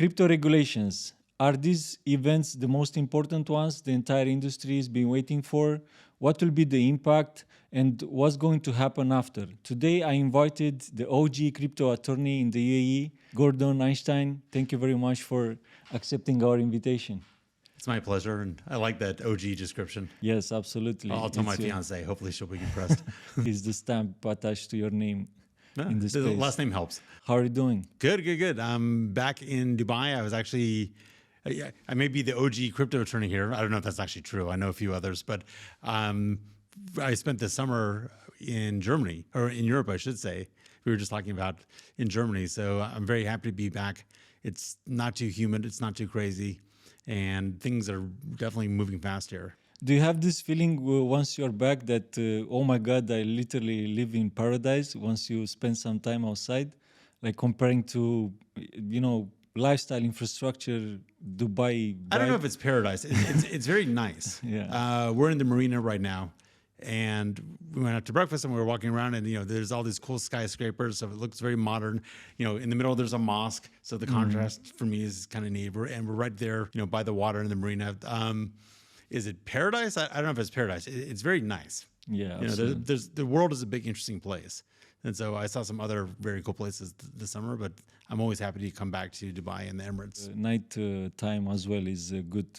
Crypto regulations. Are these events the most important ones the entire industry has been waiting for? What will be the impact and what's going to happen after? Today, I invited the OG crypto attorney in the UAE, Gordon Einstein. Thank you very much for accepting our invitation. It's my pleasure, and I like that OG description. Yes, absolutely. I'll tell my fiance. Hopefully, she'll be impressed. Is the stamp attached to your name in the space? The last name helps. How are you doing? Good. I'm back in Dubai. I was actually, I may be the OG crypto attorney here. I don't know if that's actually true. I know a few others, but I spent the summer in Germany, or in Europe, I should say. We were just talking about in Germany. So I'm very happy to be back. It's not too humid. It's not too crazy. And things are definitely moving fast here. Do you have this feeling once you're back that, oh my God, I literally live in paradise once you spend some time outside? Like comparing to, lifestyle infrastructure, Dubai. I don't know if it's paradise. It's very nice. Yeah. We're in the marina right now. And we went out to breakfast and we were walking around and, there's all these cool skyscrapers. So it looks very modern. In the middle, there's a mosque. So the contrast for me is kind of neat. We're right there, by the water in the marina. Is it paradise? I don't know if it's paradise. It's very nice. Yeah. The world is a big, interesting place. And so I saw some other very cool places this summer, but I'm always happy to come back to Dubai and the Emirates. Night time as well is a good,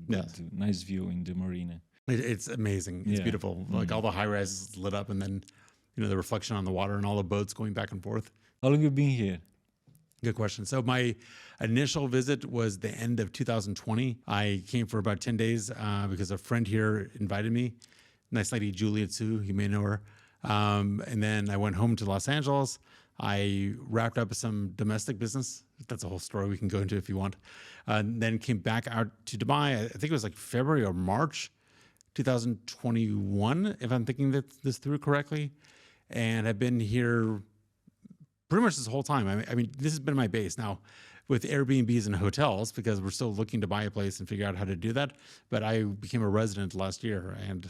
Yes. nice view in the marina. It's amazing. It's beautiful. Like all the high rises lit up and then, the reflection on the water and all the boats going back and forth. How long have you been here? Good question. So my initial visit was the end of 2020. I came for about 10 days because a friend here invited me. Nice lady, Julia Tsu, you may know her. And then I went home to Los Angeles. I wrapped up some domestic business. That's a whole story we can go into if you want. Then came back out to Dubai. I think it was like February or March 2021, if I'm thinking this through correctly. And I've been here pretty much this whole time. I mean, this has been my base. Now, with Airbnbs and hotels, because we're still looking to buy a place and figure out how to do that. But I became a resident last year, and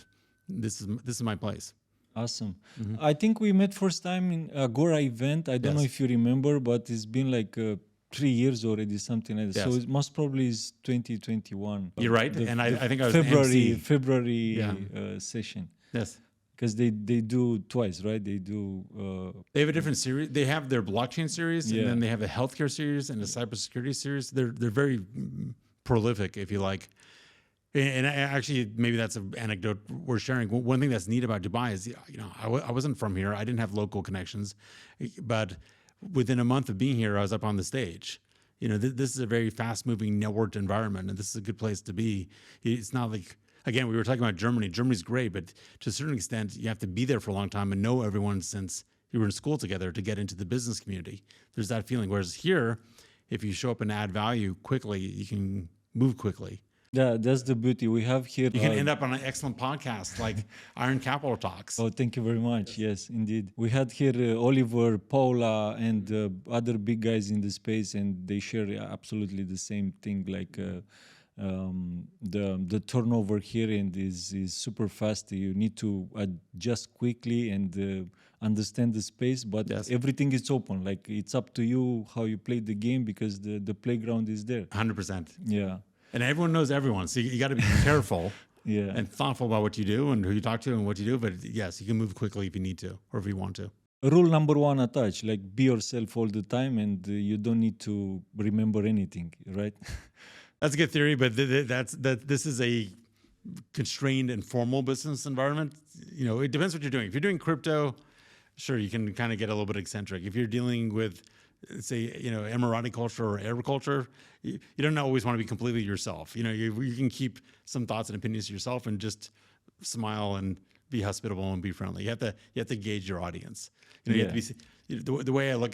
this is my place. Awesome. I think we met first time in Agora event. I don't know if you remember, but it's been like 3 years already, something like that. Yes. So it most probably is 2021. You're right, and I think I was February session. Yes. Because they do twice, right? They have a different series. They have their blockchain series, Yeah. and then they have a healthcare series and a cybersecurity series. They're very prolific, if you like. And actually, maybe that's an anecdote we're sharing. One thing that's neat about Dubai is, I wasn't from here. I didn't have local connections, but within a month of being here, I was up on the stage. This is a very fast-moving, networked environment, and this is a good place to be. It's not like, again, we were talking about Germany. Germany's great, but to a certain extent, you have to be there for a long time and know everyone since you were in school together to get into the business community. There's that feeling. Whereas here, if you show up and add value quickly, you can move quickly. Yeah, that's the beauty we have here. You can end up on an excellent podcast like Iron Capital Talks. Oh, thank you very much. Yes, indeed. We had here Oliver, Paula, and other big guys in the space, and they share absolutely the same thing. Like the turnover here and is super fast. You need to adjust quickly and understand the space, but everything is open. Like it's up to you how you play the game because the playground is there. 100%. Yeah. And everyone knows everyone, so you got to be careful and thoughtful about what you do and who you talk to and what you do. But yes, you can move quickly if you need to or if you want to. Rule number one attached, like be yourself all the time and you don't need to remember anything, right? That's a good theory, but this is a constrained and formal business environment. It depends what you're doing. If you're doing crypto, sure, you can kind of get a little bit eccentric. If you're dealing with, say, Emirati culture or Arab culture, you don't always want to be completely yourself. You can keep some thoughts and opinions to yourself and just smile and be hospitable and be friendly. You have to gauge your audience. You have to be, the way I look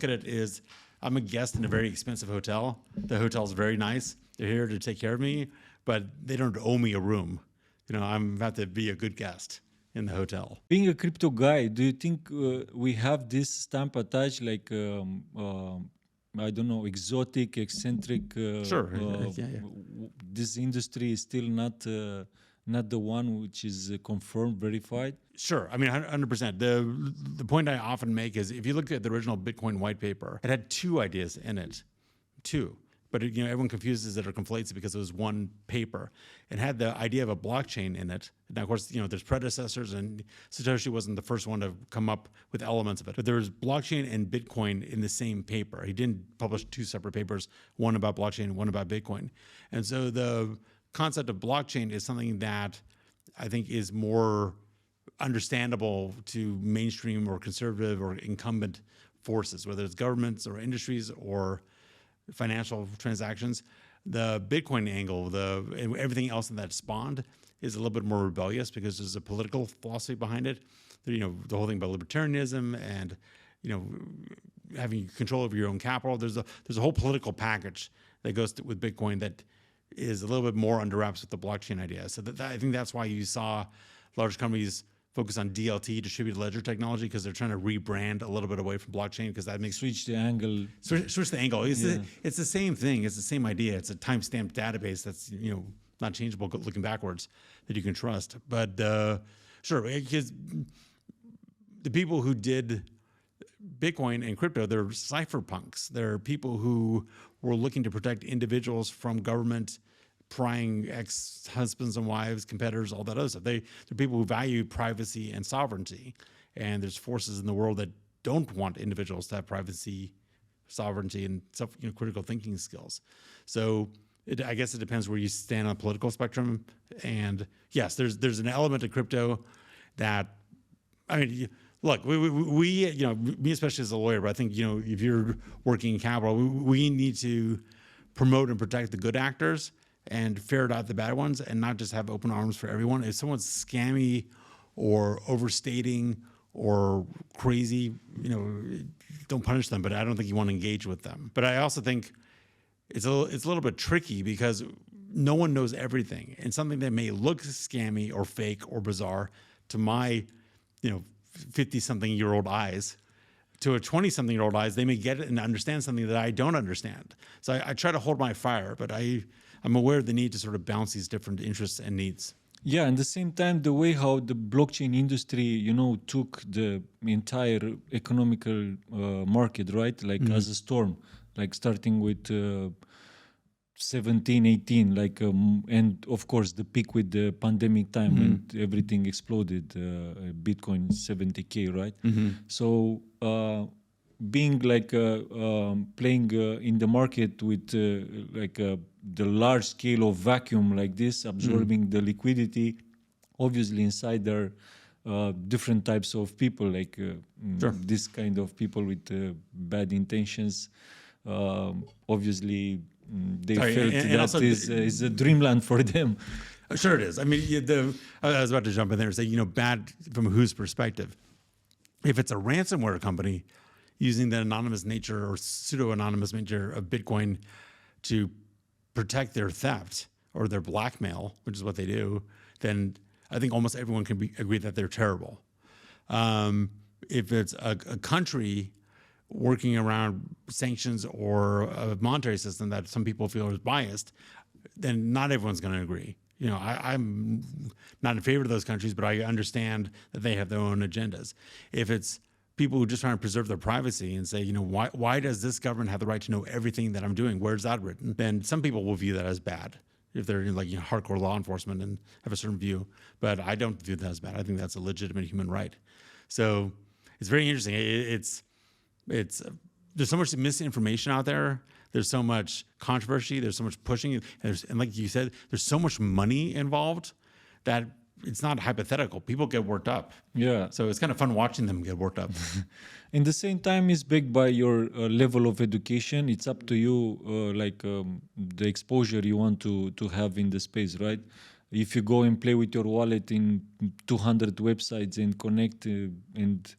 at it is, I'm a guest in a very expensive hotel. The hotel's very nice. They're here to take care of me, but they don't owe me a room. I'm about to be a good guest in the hotel. Being a crypto guy, do you think we have this stamp attached, like I don't know, exotic, eccentric? Sure. This industry is still not the one which is confirmed, verified. Sure. I mean, 100%. The point I often make is if you look at the original Bitcoin white paper, it had two ideas in it. two. But everyone confuses it or conflates it because it was one paper. It had the idea of a blockchain in it. Now, of course, there's predecessors, and Satoshi wasn't the first one to come up with elements of it. But there was blockchain and Bitcoin in the same paper. He didn't publish two separate papers, one about blockchain and one about Bitcoin. And so the concept of blockchain is something that I think is more understandable to mainstream or conservative or incumbent forces, whether it's governments or industries or financial transactions. The Bitcoin angle, and everything else that spawned, is a little bit more rebellious because there's a political philosophy behind it. The whole thing about libertarianism and having control over your own capital. There's a whole political package that goes with Bitcoin that is a little bit more under wraps with the blockchain idea. So I think that's why you saw large companies focus on DLT, distributed ledger technology, because they're trying to rebrand a little bit away from blockchain, because that makes switch the angle. Switch the angle. It's the same thing. It's the same idea. It's a timestamped database that's not changeable looking backwards that you can trust. But sure, because the people who did Bitcoin and crypto, they're cypherpunks. They're people who were looking to protect individuals from government prying ex-husbands and wives, competitors, all that other stuff. They're people who value privacy and sovereignty. And there's forces in the world that don't want individuals to have privacy, sovereignty, and critical thinking skills. So I guess it depends where you stand on the political spectrum. And yes, there's an element of crypto that, look, we me especially as a lawyer, but I think, if you're working in capital, we need to promote and protect the good actors and ferret out the bad ones, and not just have open arms for everyone. If someone's scammy or overstating or crazy, don't punish them, but I don't think you want to engage with them. But I also think it's a little bit tricky because no one knows everything, and something that may look scammy or fake or bizarre to my 50-something-year-old eyes, to a 20-something-year-old eyes, they may get it and understand something that I don't understand. So I try to hold my fire, but I'm aware of the need to sort of balance these different interests and needs. Yeah, and at the same time, the way how the blockchain industry, took the entire economical market, right? Like as a storm, like starting with 17, 18, and of course the peak with the pandemic time when everything exploded, Bitcoin 70K, right? So being playing in the market with the large scale of vacuum like this, absorbing the liquidity, obviously inside there are different types of people, this kind of people with bad intentions. Obviously, they felt that is a dreamland for them. Sure it is. I was about to jump in there and say, bad from whose perspective? If it's a ransomware company using the anonymous nature or pseudo-anonymous nature of Bitcoin to protect their theft or their blackmail, which is what they do, then I think almost everyone can agree that they're terrible. If it's a country working around sanctions or a monetary system that some people feel is biased, then not everyone's going to agree. I'm not in favor of those countries, but I understand that they have their own agendas. If it's people who just trying to preserve their privacy and say, why does this government have the right to know everything that I'm doing? Where's that written? Then some people will view that as bad if they're hardcore law enforcement and have a certain view. But I don't view that as bad. I think that's a legitimate human right. So it's very interesting. There's so much misinformation out there. There's so much controversy. There's so much pushing. And like you said, there's so much money involved that it's not hypothetical. People get worked up. Yeah. So it's kind of fun watching them get worked up. In the same time, it's backed by your level of education. It's up to you, the exposure you want to have in the space, right? If you go and play with your wallet in 200 websites and connect and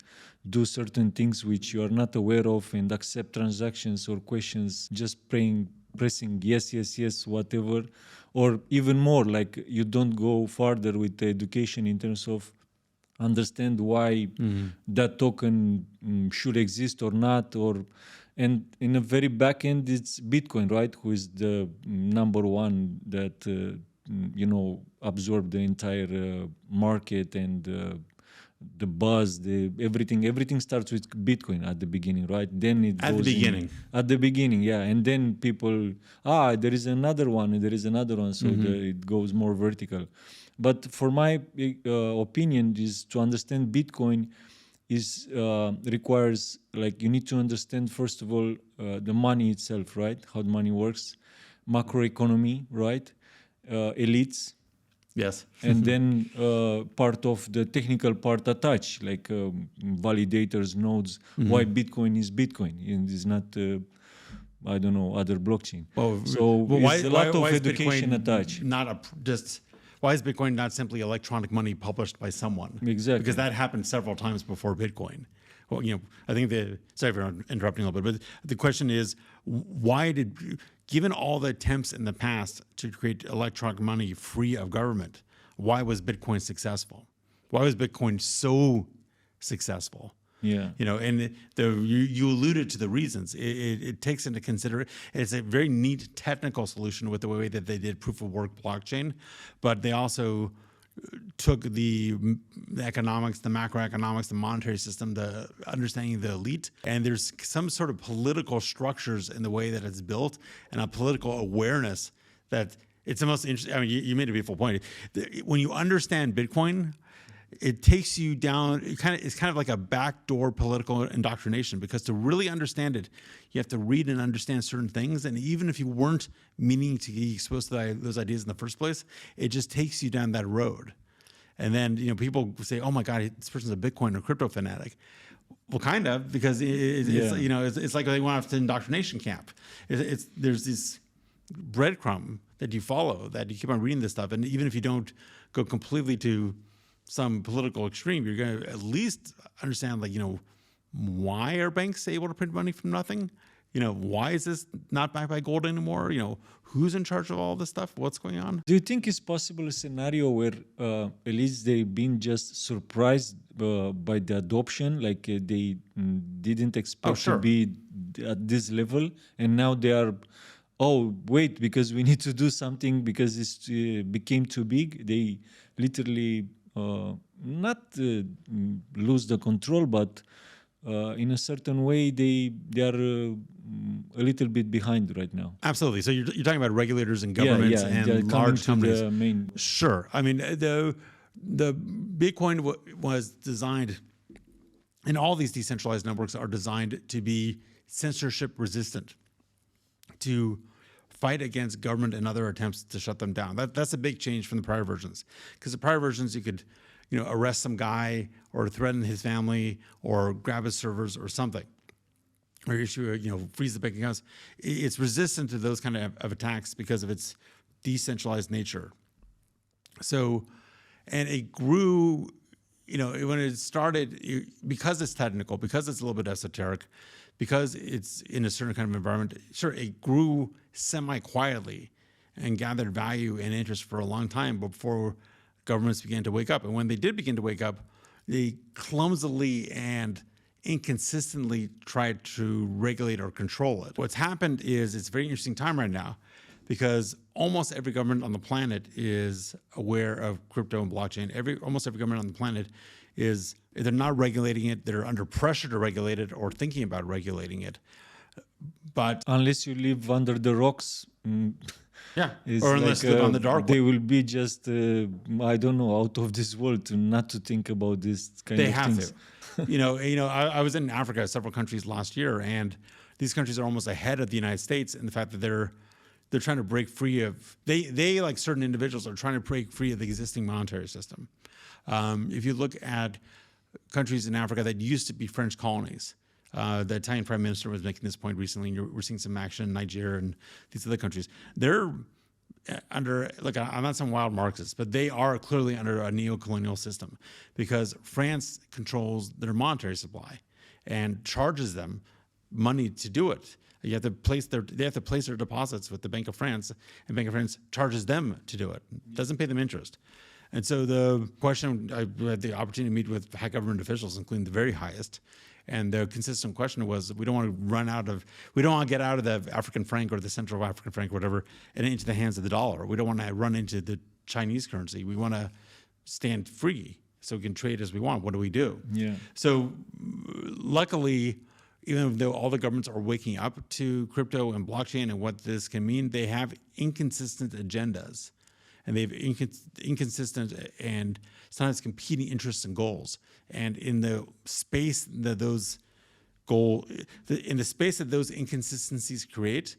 do certain things which you are not aware of and accept transactions or questions, just pressing yes, whatever, or even more, you don't go further with the education in terms of understand why that token should exist or not, and in a very back end, it's Bitcoin, right? Who is the number one that absorb the entire market and the buzz, the everything starts with Bitcoin at the beginning, right? Then it At the goes in- beginning. at the beginning, yeah, and then people, there is another one, and there is another one, so it goes more vertical. But for my opinion, is to understand Bitcoin is requires, like, you need to understand first of all the money itself, right? How the money works, macroeconomy, right? Elites, Yes. and then part of the technical part attached, like validators, nodes, why Bitcoin is Bitcoin and is not, I don't know, other blockchain. So it's a lot of is education Bitcoin attached. Why is Bitcoin not simply electronic money published by someone? Exactly. Because that happened several times before Bitcoin. Well, I think sorry for interrupting a little bit, but the question is, given all the attempts in the past to create electronic money free of government, why was Bitcoin successful? Why was Bitcoin so successful? Yeah. And you alluded to the reasons. It takes into consideration. It's a very neat technical solution with the way that they did proof of work blockchain, but they also took the economics, the macroeconomics, the monetary system, the understanding of the elite, and there's some sort of political structures in the way that it's built, and a political awareness that it's the most interesting. I mean, you made a beautiful point. When you understand Bitcoin, it takes you down. It's kind of like a backdoor political indoctrination, because to really understand it, you have to read and understand certain things. And even if you weren't meaning to be exposed to those ideas in the first place, it just takes you down that road. And then people say, "Oh my God, this person's a Bitcoin or crypto fanatic." Well, kind of, because it's like they went off to indoctrination camp. There's this breadcrumb that you follow, that you keep on reading this stuff, and even if you don't go completely to some political extreme, you're going to at least understand, why are banks able to print money from nothing? Why is this not backed by gold anymore? Who's in charge of all this stuff? What's going on? Do you think it's possible a scenario where at least they've been just surprised by the adoption, like they didn't expect to be at this level, and now they are, oh wait, because we need to do something because it became too big. They literally not lose the control, but in a certain way they are a little bit behind right now. Absolutely. So you're talking about regulators and governments and large companies. Sure. I mean, the Bitcoin was designed, and all these decentralized networks are designed to be censorship resistant, to fight against government and other attempts to shut them down. That's a big change from the prior versions, because the prior versions you could arrest some guy or threaten his family or grab his servers or something, or issue freeze the bank accounts. It's resistant to those kind of attacks because of its decentralized nature. So, and it grew, when it started, because it's technical, because it's a little bit esoteric, because it's in a certain kind of environment, sure, it grew semi-quietly and gathered value and interest for a long time before governments began to wake up. And when they did begin to wake up, they clumsily and inconsistently tried to regulate or control it. What's happened is it's a very interesting time right now, because almost every government on the planet is aware of crypto and blockchain. Almost every government on the planet is either not regulating it, they're under pressure to regulate it, or thinking about regulating it. But unless you live under the rocks, or unless you live on the dark they will be just I don't know, out of this world not to think about this kind of things. They have to. I was in Africa, several countries last year, and these countries are almost ahead of the United States in the fact that they're trying to break free of, they like certain individuals are trying to break free of the existing monetary system. If you look at countries in Africa that used to be French colonies, the Italian prime minister was making this point recently, and we're seeing some action in Nigeria and these other countries. They're under, I'm not some wild Marxist, but they are clearly under a neo-colonial system, because France controls their monetary supply and charges them money to do it. They have to place their deposits with the Bank of France, and Bank of France charges them to do it. Doesn't pay them interest. And so the question, I had the opportunity to meet with high government officials, including the very highest, and the consistent question was, we don't want to get out of the African franc or the Central African franc or whatever and into the hands of the dollar. We don't want to run into the Chinese currency. We want to stand free. so we can trade as we want. What do we do? Yeah. So luckily, even though all the governments are waking up to crypto and blockchain and what this can mean, they have inconsistent agendas, and they have inconsistent and sometimes competing interests and goals. And in the space that those those inconsistencies create,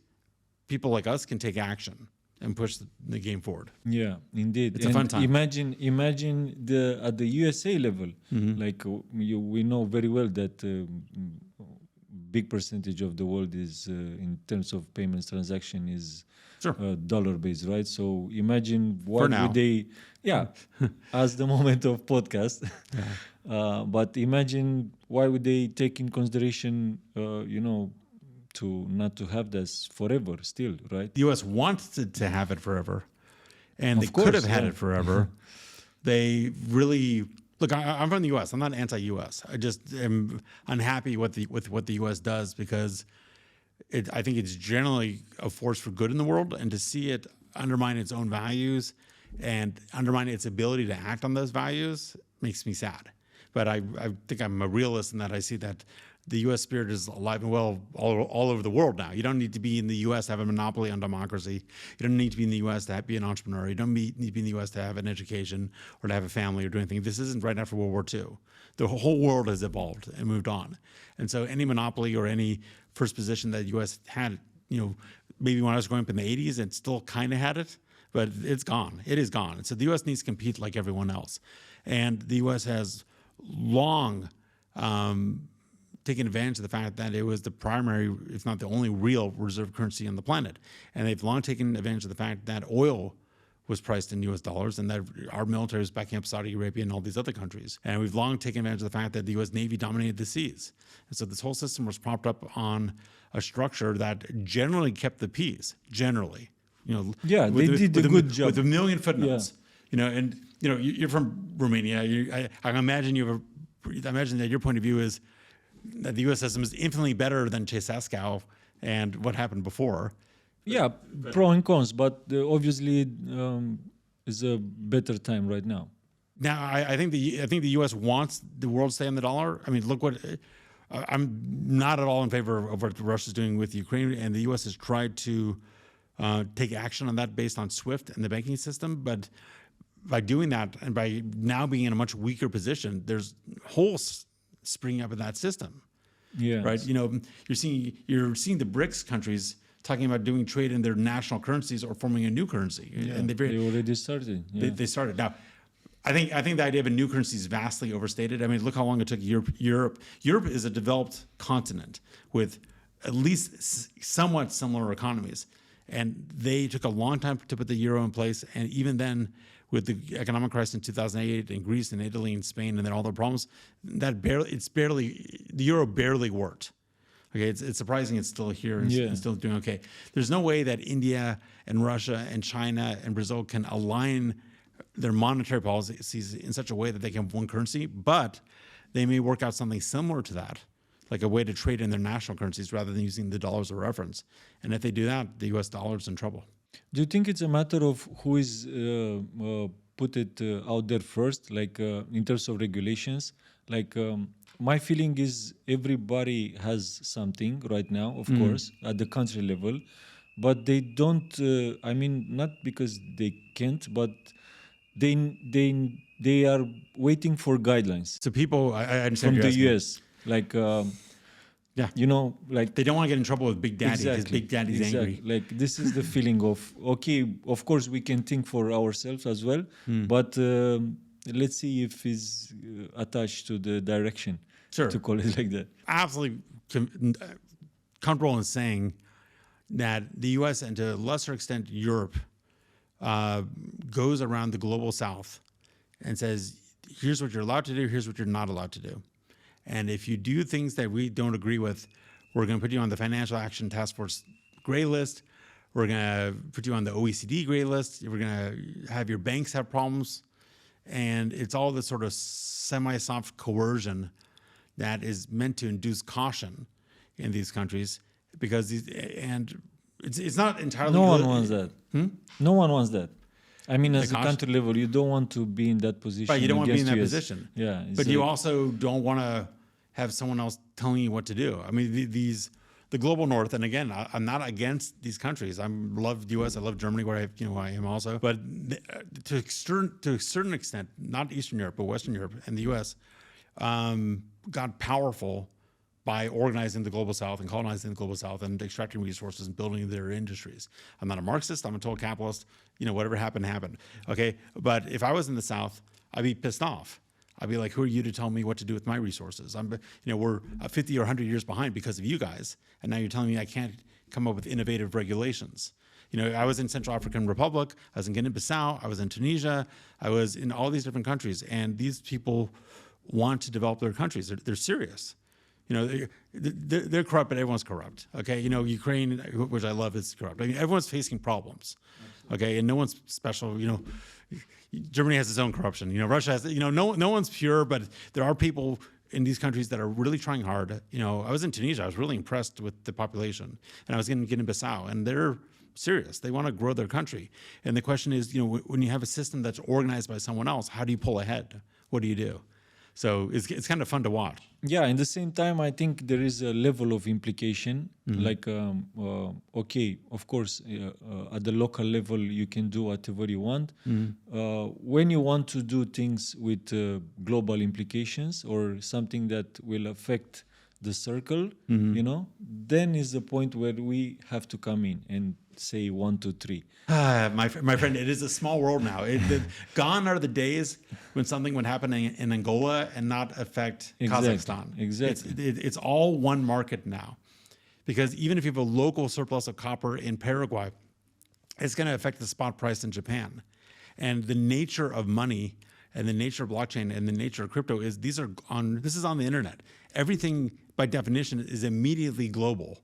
people like us can take action and push the game forward. Yeah, indeed. It's a fun time. Imagine at the USA level, like we know very well that big percentage of the world is in terms of payments transaction is Sure. Dollar based, right? So imagine what now. would they, as the moment of podcast. But imagine why would they take in consideration, to not to have this forever still, right? The U.S. wanted to have it forever, and Of they course, could have had yeah. it forever. They really look. I'm from the U.S. I'm not anti-U.S. I just am unhappy with what the U.S. does, because I think it's generally a force for good in the world, and to see it undermine its own values and undermine its ability to act on those values makes me sad. But I think I'm a realist in that I see that the U.S. spirit is alive and well all over the world now. You don't need to be in the U.S. to have a monopoly on democracy. You don't need to be in the U.S. to be an entrepreneur. You don't need to be in the U.S. to have an education or to have a family or do anything. This isn't right after World War II. The whole world has evolved and moved on. And so any monopoly or any first position that the U.S. had, maybe when I was growing up in the 80s, it still kind of had it, but it's gone. It is gone. And so the U.S. needs to compete like everyone else. And the U.S. has long taken advantage of the fact that it was the primary, if not the only real reserve currency on the planet. And they've long taken advantage of the fact that oil was priced in US dollars and that our military was backing up Saudi Arabia and all these other countries. And we've long taken advantage of the fact that the US Navy dominated the seas. And so this whole system was propped up on a structure that generally kept the peace, generally. Yeah, they did a good job. With a million footnotes. You're from Romania. I imagine that your point of view is that the U.S. system is infinitely better than Ceausescu and what happened before. Yeah, pro and cons, but obviously is a better time right now. Now, I think the U.S. wants the world to stay on the dollar. I mean, look what I'm not at all in favor of what Russia's doing with Ukraine, and the U.S. has tried to take action on that based on SWIFT and the banking system, but by doing that and by now being in a much weaker position, there's holes springing up in that system. Yeah. Right. You're seeing the BRICS countries talking about doing trade in their national currencies or forming a new currency. Yeah, And they already started. Yeah. They started. Now, I think the idea of a new currency is vastly overstated. I mean, look how long it took Europe. Europe is a developed continent with at least somewhat similar economies. And they took a long time to put the euro in place. And even then, with the economic crisis in 2008 in Greece and Italy and Spain and then all the problems, the euro barely worked. Okay, it's surprising it's still here and still doing okay. There's no way that India and Russia and China and Brazil can align their monetary policies in such a way that they can have one currency, but they may work out something similar to that, like a way to trade in their national currencies rather than using the dollar as a reference. And if they do that, the US dollar is in trouble. Do you think it's a matter of who is put it out there first, like in terms of regulations? Like my feeling is everybody has something right now, of course, at the country level, but they don't. Not because they can't, but they are waiting for guidelines. So people, I understand from the US, like. Yeah, like they don't want to get in trouble with Big Daddy because Big Daddy's angry. Like this is the feeling of okay, of course we can think for ourselves as well, but let's see if he's attached to the direction. Sure, to call it like that. Absolutely comfortable in saying that the U.S. and to a lesser extent Europe goes around the global South and says, "Here's what you're allowed to do. Here's what you're not allowed to do." And if you do things that we don't agree with, we're going to put you on the Financial Action Task Force gray list. We're going to put you on the OECD gray list. We're going to have your banks have problems. And it's all this sort of semi-soft coercion that is meant to induce caution in these countries because it's not entirely No one wants that. No one wants that. I mean, the as a cost. country level, you don't want to be in that position. Right, you don't want to be in that against US. position. Yeah, But you also don't want to have someone else telling you what to do. I mean, the global north, and again, I'm not against these countries. I love the U.S. I love Germany, where I am also. But to a certain extent, not Eastern Europe, but Western Europe and the U.S. Got powerful by organizing the global south and colonizing the global south and extracting resources and building their industries. I'm not a Marxist. I'm a total capitalist. Whatever happened, happened. Okay. But if I was in the South, I'd be pissed off. I'd be like, who are you to tell me what to do with my resources? We're 50 or 100 years behind because of you guys. And now you're telling me I can't come up with innovative regulations. I was in Central African Republic. I was in Guinea-Bissau. I was in Tunisia. I was in all these different countries. And these people want to develop their countries. They're serious. They're corrupt, but everyone's corrupt. Okay, Ukraine, which I love, is corrupt. I mean, everyone's facing problems. Okay, and no one's special. Germany has its own corruption. Russia has. No one's pure, but there are people in these countries that are really trying hard. I was in Tunisia. I was really impressed with the population, and I was in Guinea-Bissau, and they're serious. They want to grow their country. And the question is, when you have a system that's organized by someone else, how do you pull ahead? What do you do? So it's kind of fun to watch. Yeah, in the same time, I think there is a level of implication. Like, okay, of course, at the local level, you can do whatever you want. When you want to do things with global implications or something that will affect the circle, then is the point where we have to come in and say 1, 2, 3. My friend, it is a small world now. Gone are the days when something would happen in Angola and not affect Kazakhstan. Exactly. It's all one market now. Because even if you have a local surplus of copper in Paraguay, it's going to affect the spot price in Japan. And the nature of money and the nature of blockchain and the nature of crypto is this is on the internet. Everything by definition is immediately global.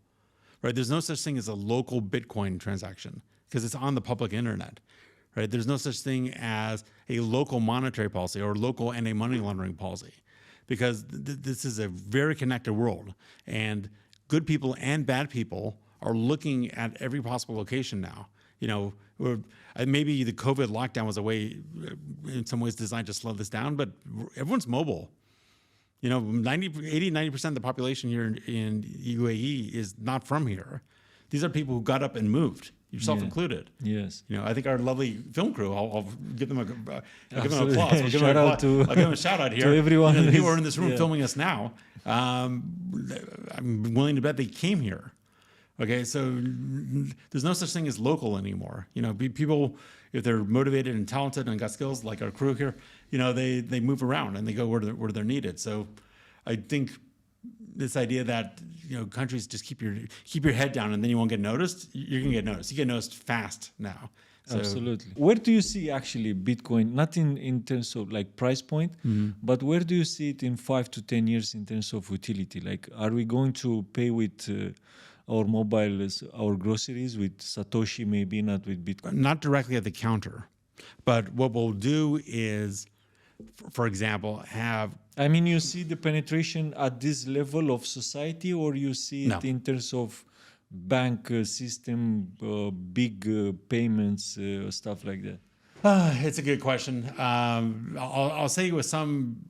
Right? There's no such thing as a local Bitcoin transaction because it's on the public internet. Right? There's no such thing as a local monetary policy or local anti-money laundering policy because this is a very connected world, and good people and bad people are looking at every possible location now. Maybe the COVID lockdown was a way, in some ways, designed to slow this down, but everyone's mobile. 90% of the population here in UAE is not from here. These are people who got up and moved, yourself included. Yes. I think our lovely film crew, I'll give them applause. I'll give them a shout out here. To everyone. The people who are in this room filming us now, I'm willing to bet they came here. Okay, so there's no such thing as local anymore. People, if they're motivated and talented and got skills like our crew here, they move around and they go where they're needed. So I think this idea that countries just keep your head down and then you won't get noticed, you're gonna get noticed. You get noticed fast now. So, absolutely. Where do you see actually Bitcoin, not in terms of like price point, but where do you see it in 5 to 10 years in terms of utility? Like, are we going to pay with our mobiles, our groceries with Satoshi, maybe not with Bitcoin? Not directly at the counter, but what we'll do is, for example, you see the penetration at this level of society, or you see it in terms of bank system, big payments, stuff like that? It's a good question. I'll say with some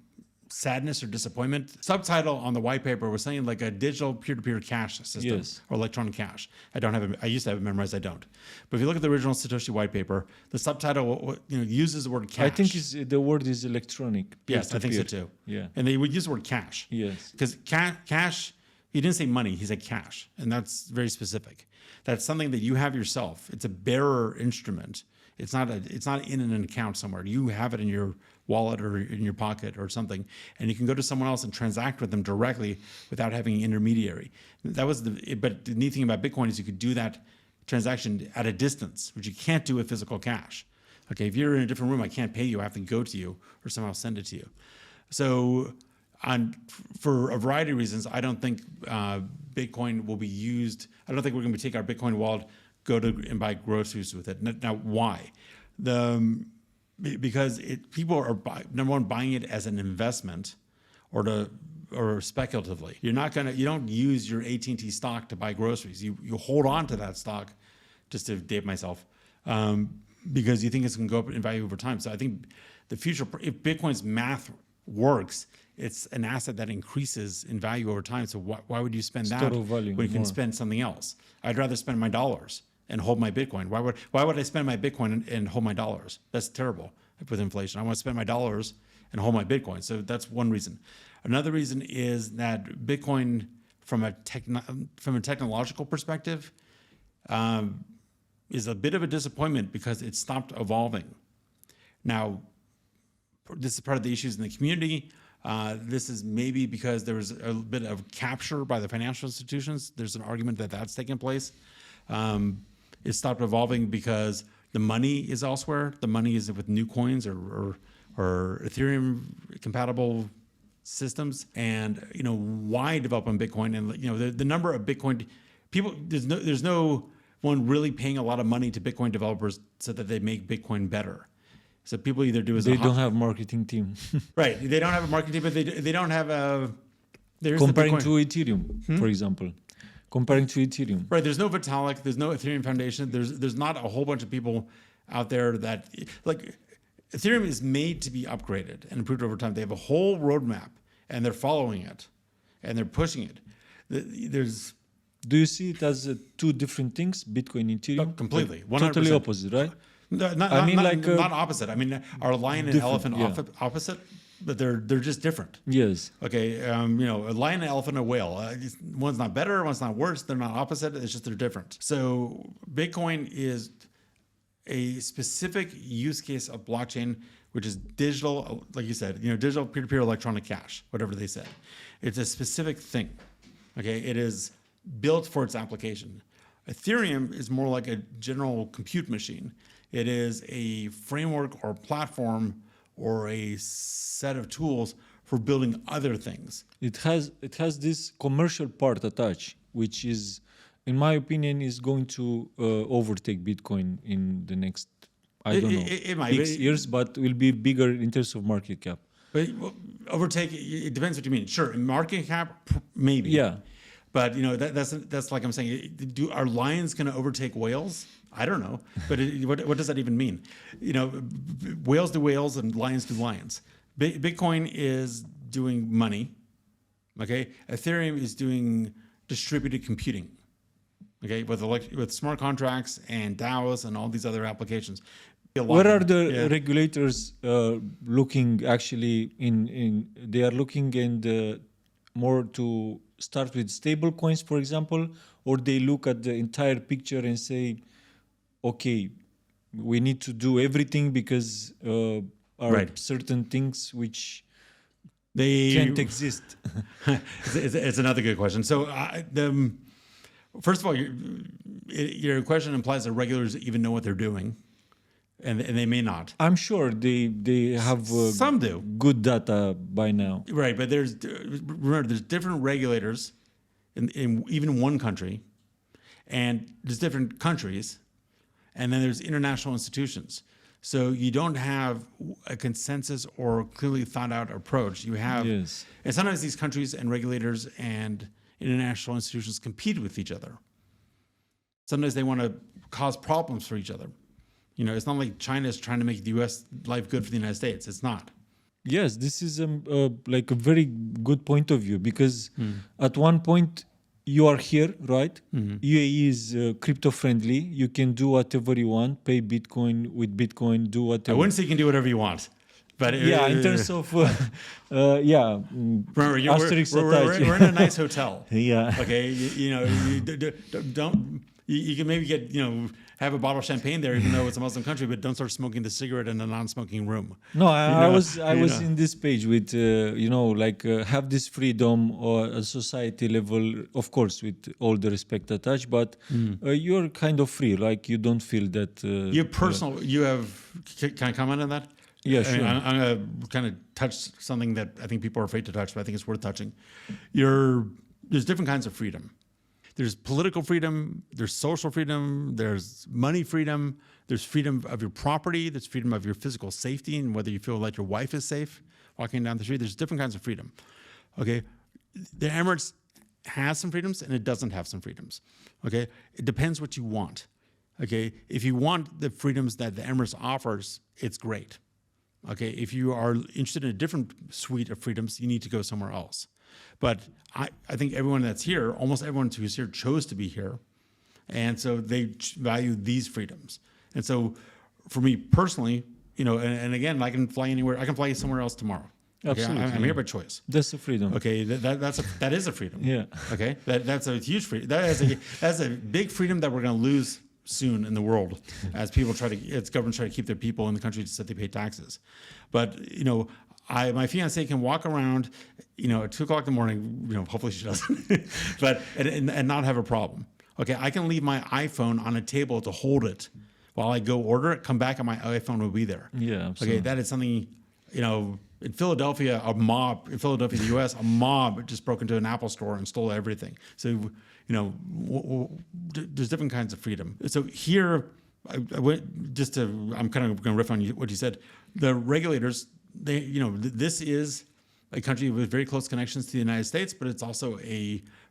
sadness or disappointment. Subtitle on the white paper was saying like a digital peer-to-peer cash system or electronic cash. I don't have it. I used to have it memorized. I don't. But if you look at the original Satoshi white paper, the subtitle uses the word cash. I think the word is electronic. Yes, I think so too. Yeah. And they would use the word cash. Yes. Because cash, he didn't say money. He said cash, and that's very specific. That's something that you have yourself. It's a bearer instrument. It's not in an account somewhere. You have it in your wallet or in your pocket or something, and you can go to someone else and transact with them directly without having an intermediary. But the neat thing about Bitcoin is you could do that transaction at a distance, which you can't do with physical cash. Okay, if you're in a different room, I can't pay you. I have to go to you or somehow send it to you. So, for a variety of reasons, I don't think Bitcoin will be used. I don't think we're going to take our Bitcoin wallet, go to and buy groceries with it. Now, why? Because people are number one buying it as an investment, or speculatively. You don't use your AT&T stock to buy groceries. You hold on to that stock, just to date myself, because you think it's going to go up in value over time. So I think the future, if Bitcoin's math works, it's an asset that increases in value over time. So why would you spend that when you can spend something else? I'd rather spend my dollars and hold my Bitcoin. Why would I spend my Bitcoin and hold my dollars? That's terrible with inflation. I want to spend my dollars and hold my Bitcoin. So that's one reason. Another reason is that Bitcoin, from a technological perspective, is a bit of a disappointment because it stopped evolving. Now, this is part of the issues in the community. This is maybe because there was a bit of capture by the financial institutions. There's an argument that that's taken place. It stopped evolving because the money is elsewhere. The money is with new coins or Ethereum compatible systems. And why develop on Bitcoin? And the number of Bitcoin people, there's no one really paying a lot of money to Bitcoin developers so that they make Bitcoin better. So people either do they don't have marketing team. Right. They don't have a marketing team, but they don't have a. Comparing to Ethereum, for example. Comparing to Ethereum. Right. There's no Vitalik. There's no Ethereum Foundation. There's not a whole bunch of people out there that Ethereum is made to be upgraded and improved over time. They have a whole roadmap and they're following it and they're pushing it. Do you see it as two different things, Bitcoin and Ethereum? Completely. 100%. Totally opposite, right? Not opposite. I mean, are lion and elephant opposite? But they're just different. Yes. Okay. A lion, an elephant, a whale. One's not better. One's not worse. They're not opposite. It's just they're different. So Bitcoin is a specific use case of blockchain, which is digital, like you said, digital peer-to-peer electronic cash, whatever they said. It's a specific thing. Okay. It is built for its application. Ethereum is more like a general compute machine. It is a framework or platform or a set of tools for building other things. It has this commercial part attached, which is, in my opinion, is going to overtake Bitcoin in the next, it might 6 years, but will be bigger in terms of market cap. But overtake, it depends what you mean. Sure, in market cap, maybe. Yeah. But that's like I'm saying. Are lions going to overtake whales? I don't know. But what does that even mean? Whales do whales and lions do lions. Bitcoin is doing money. Okay, Ethereum is doing distributed computing. Okay, with smart contracts and DAOs and all these other applications. Where are the regulators looking? Actually, they are looking and more to start with stable coins, for example, or they look at the entire picture and say, okay, we need to do everything because certain things which they can't exist. It's another good question. So first of all, your question implies that regulators even know what they're doing. And they may not. I'm sure they have some do good data by now. Right, but there's different regulators in even one country, and there's different countries, and then there's international institutions. So you don't have a consensus or clearly thought out approach. You have, and sometimes these countries and regulators and international institutions compete with each other. Sometimes they want to cause problems for each other. It's not like China is trying to make the U.S. life good for the United States. It's not. Yes, this is like a very good point of view because at one point you are here, right? UAE is crypto friendly. You can do whatever you want, pay Bitcoin with Bitcoin, do whatever. I wouldn't say you can do whatever you want. But in terms of, remember, we're in a nice hotel. Yeah. Okay, you can maybe get, have a bottle of champagne there, even though it's a Muslim country, but don't start smoking the cigarette in a non-smoking room. No, I was in this page with, have this freedom or a society level, of course, with all the respect attached, but you're kind of free, like you don't feel that. Can I comment on that? Yeah, sure. I'm going to kind of touch something that I think people are afraid to touch, but I think it's worth touching. There's different kinds of freedom. There's political freedom, there's social freedom, there's money freedom, there's freedom of your property, there's freedom of your physical safety and whether you feel like your wife is safe walking down the street. There's different kinds of freedom. Okay, the Emirates has some freedoms and it doesn't have some freedoms. Okay, it depends what you want. Okay, if you want the freedoms that the Emirates offers, it's great. Okay, if you are interested in a different suite of freedoms, you need to go somewhere else. But I think everyone that's here, almost everyone who's here, chose to be here, and so they value these freedoms. And so, for me personally, and again, I can fly anywhere. I can fly somewhere else tomorrow. Okay? Absolutely, I'm here by choice. That's a freedom. Okay, that is a freedom. Yeah. Okay, that's a huge freedom. That's a big freedom that we're going to lose soon in the world as governments try to keep their people in the country so that they pay taxes. But my fiance can walk around, at 2:00 in the morning. Hopefully she doesn't, but and not have a problem. Okay, I can leave my iPhone on a table to hold it while I go order it. Come back and my iPhone will be there. Yeah. Absolutely. Okay, that is something. In Philadelphia, the U.S., a mob just broke into an Apple store and stole everything. So, there's different kinds of freedom. So here, I'm kind of going to riff on what you said. The regulators, this is a country with very close connections to the United States, but it's also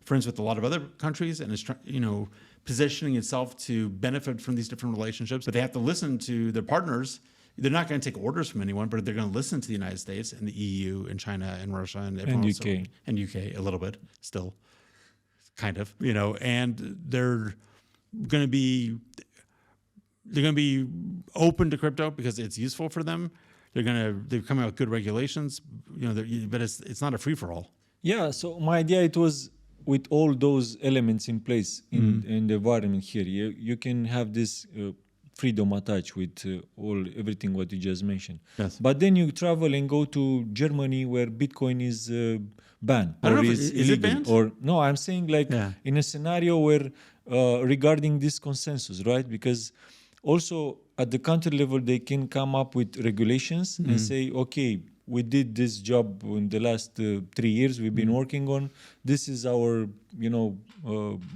friends with a lot of other countries, and is positioning itself to benefit from these different relationships. But they have to listen to their partners. They're not going to take orders from anyone, but they're going to listen to the United States and the EU and China and Russia and everyone else. And UK a little bit still, kind of, and they're going to be open to crypto because it's useful for them. They've come out with good regulations, but it's not a free for all. Yeah. So my idea, it was with all those elements in place in the environment here, you can have this freedom attached with everything what you just mentioned. Yes. But then you travel and go to Germany where Bitcoin is banned. I don't know is it banned? Or no, I'm saying in a scenario where regarding this consensus, right? Because also at the country level they can come up with regulations and say, okay, we did this job in the last 3 years we've been working on. This is our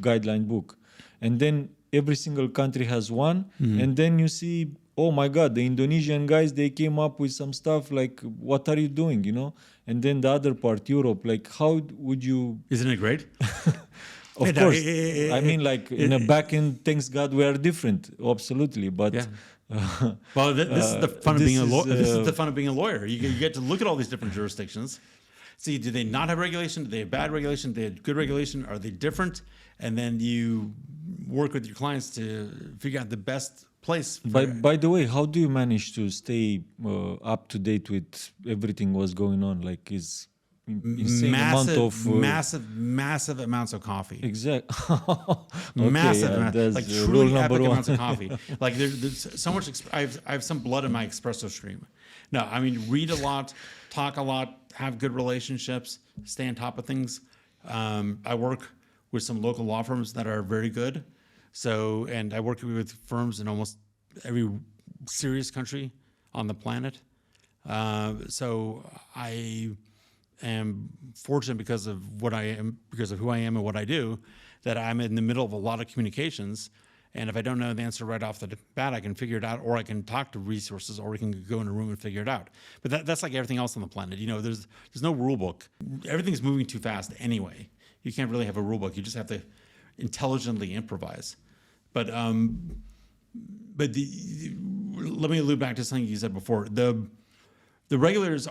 guideline book, and then every single country has one, and then you see, oh my God, the Indonesian guys, they came up with some stuff like, what are you doing, And then the other part, Europe, like how would you... Isn't it great? Of course. I mean, like in a back end, thanks God we are different, absolutely. But yeah. Well, this is the fun of being a lawyer. This is the fun of being a lawyer. You get to look at all these different jurisdictions. See, do they not have regulation? Do they have bad regulation? Do they have good regulation? Are they different? And then you work with your clients to figure out the best place. By the way, how do you manage to stay up to date with everything what's going on? Like, is insane amount of massive amounts of coffee. Exactly. Massive amounts, like truly epic amounts of coffee. Like there's so much. I have some blood in my espresso stream. No, I mean read a lot, talk a lot, have good relationships, stay on top of things. I work with some local law firms that are very good. So, and I work with firms in almost every serious country on the planet. So I am fortunate because of who I am and what I do, that I'm in the middle of a lot of communications. And if I don't know the answer right off the bat, I can figure it out, or I can talk to resources, or we can go in a room and figure it out. But that's like everything else on the planet. There's no rule book. Everything's moving too fast anyway. You can't really have a rule book. You just have to intelligently improvise. But let me allude back to something you said before. The regulators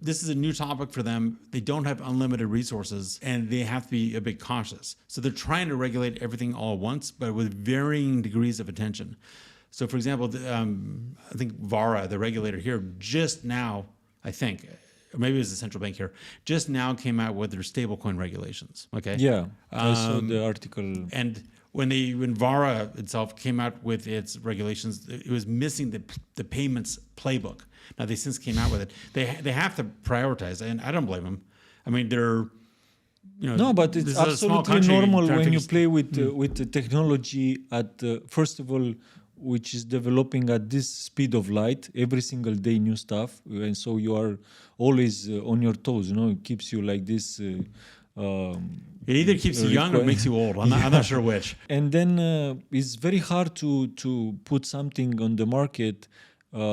this is a new topic for them. They don't have unlimited resources, and they have to be a bit cautious. So they're trying to regulate everything all at once, but with varying degrees of attention. So, for example, I think VARA, the regulator here, just now, or maybe it was the central bank here, just now came out with their stablecoin regulations. Okay. Yeah, I saw the article. And when VARA itself came out with its regulations, it was missing the payments playbook. Now they since came out with it. They have to prioritize, and I don't blame them. I mean, they're no, but it's absolutely normal when you play with the technology at first of all, which is developing at this speed of light every single day, new stuff, and so you are always on your toes. It keeps you like this. It either keeps you young or makes you old. I'm not sure which. And then it's very hard to put something on the market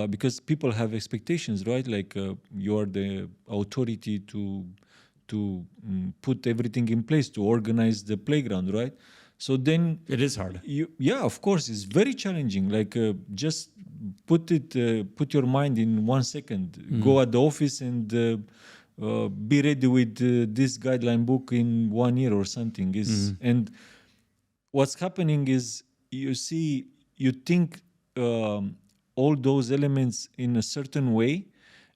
because people have expectations, right? Like you are the authority to put everything in place to organize the playground, right? So then It is hard. yeah, of course, it's very challenging. Like just put your mind in 1 second. Go at the office and be ready with this guideline book in 1 year or something. And what's happening is you think all those elements in a certain way,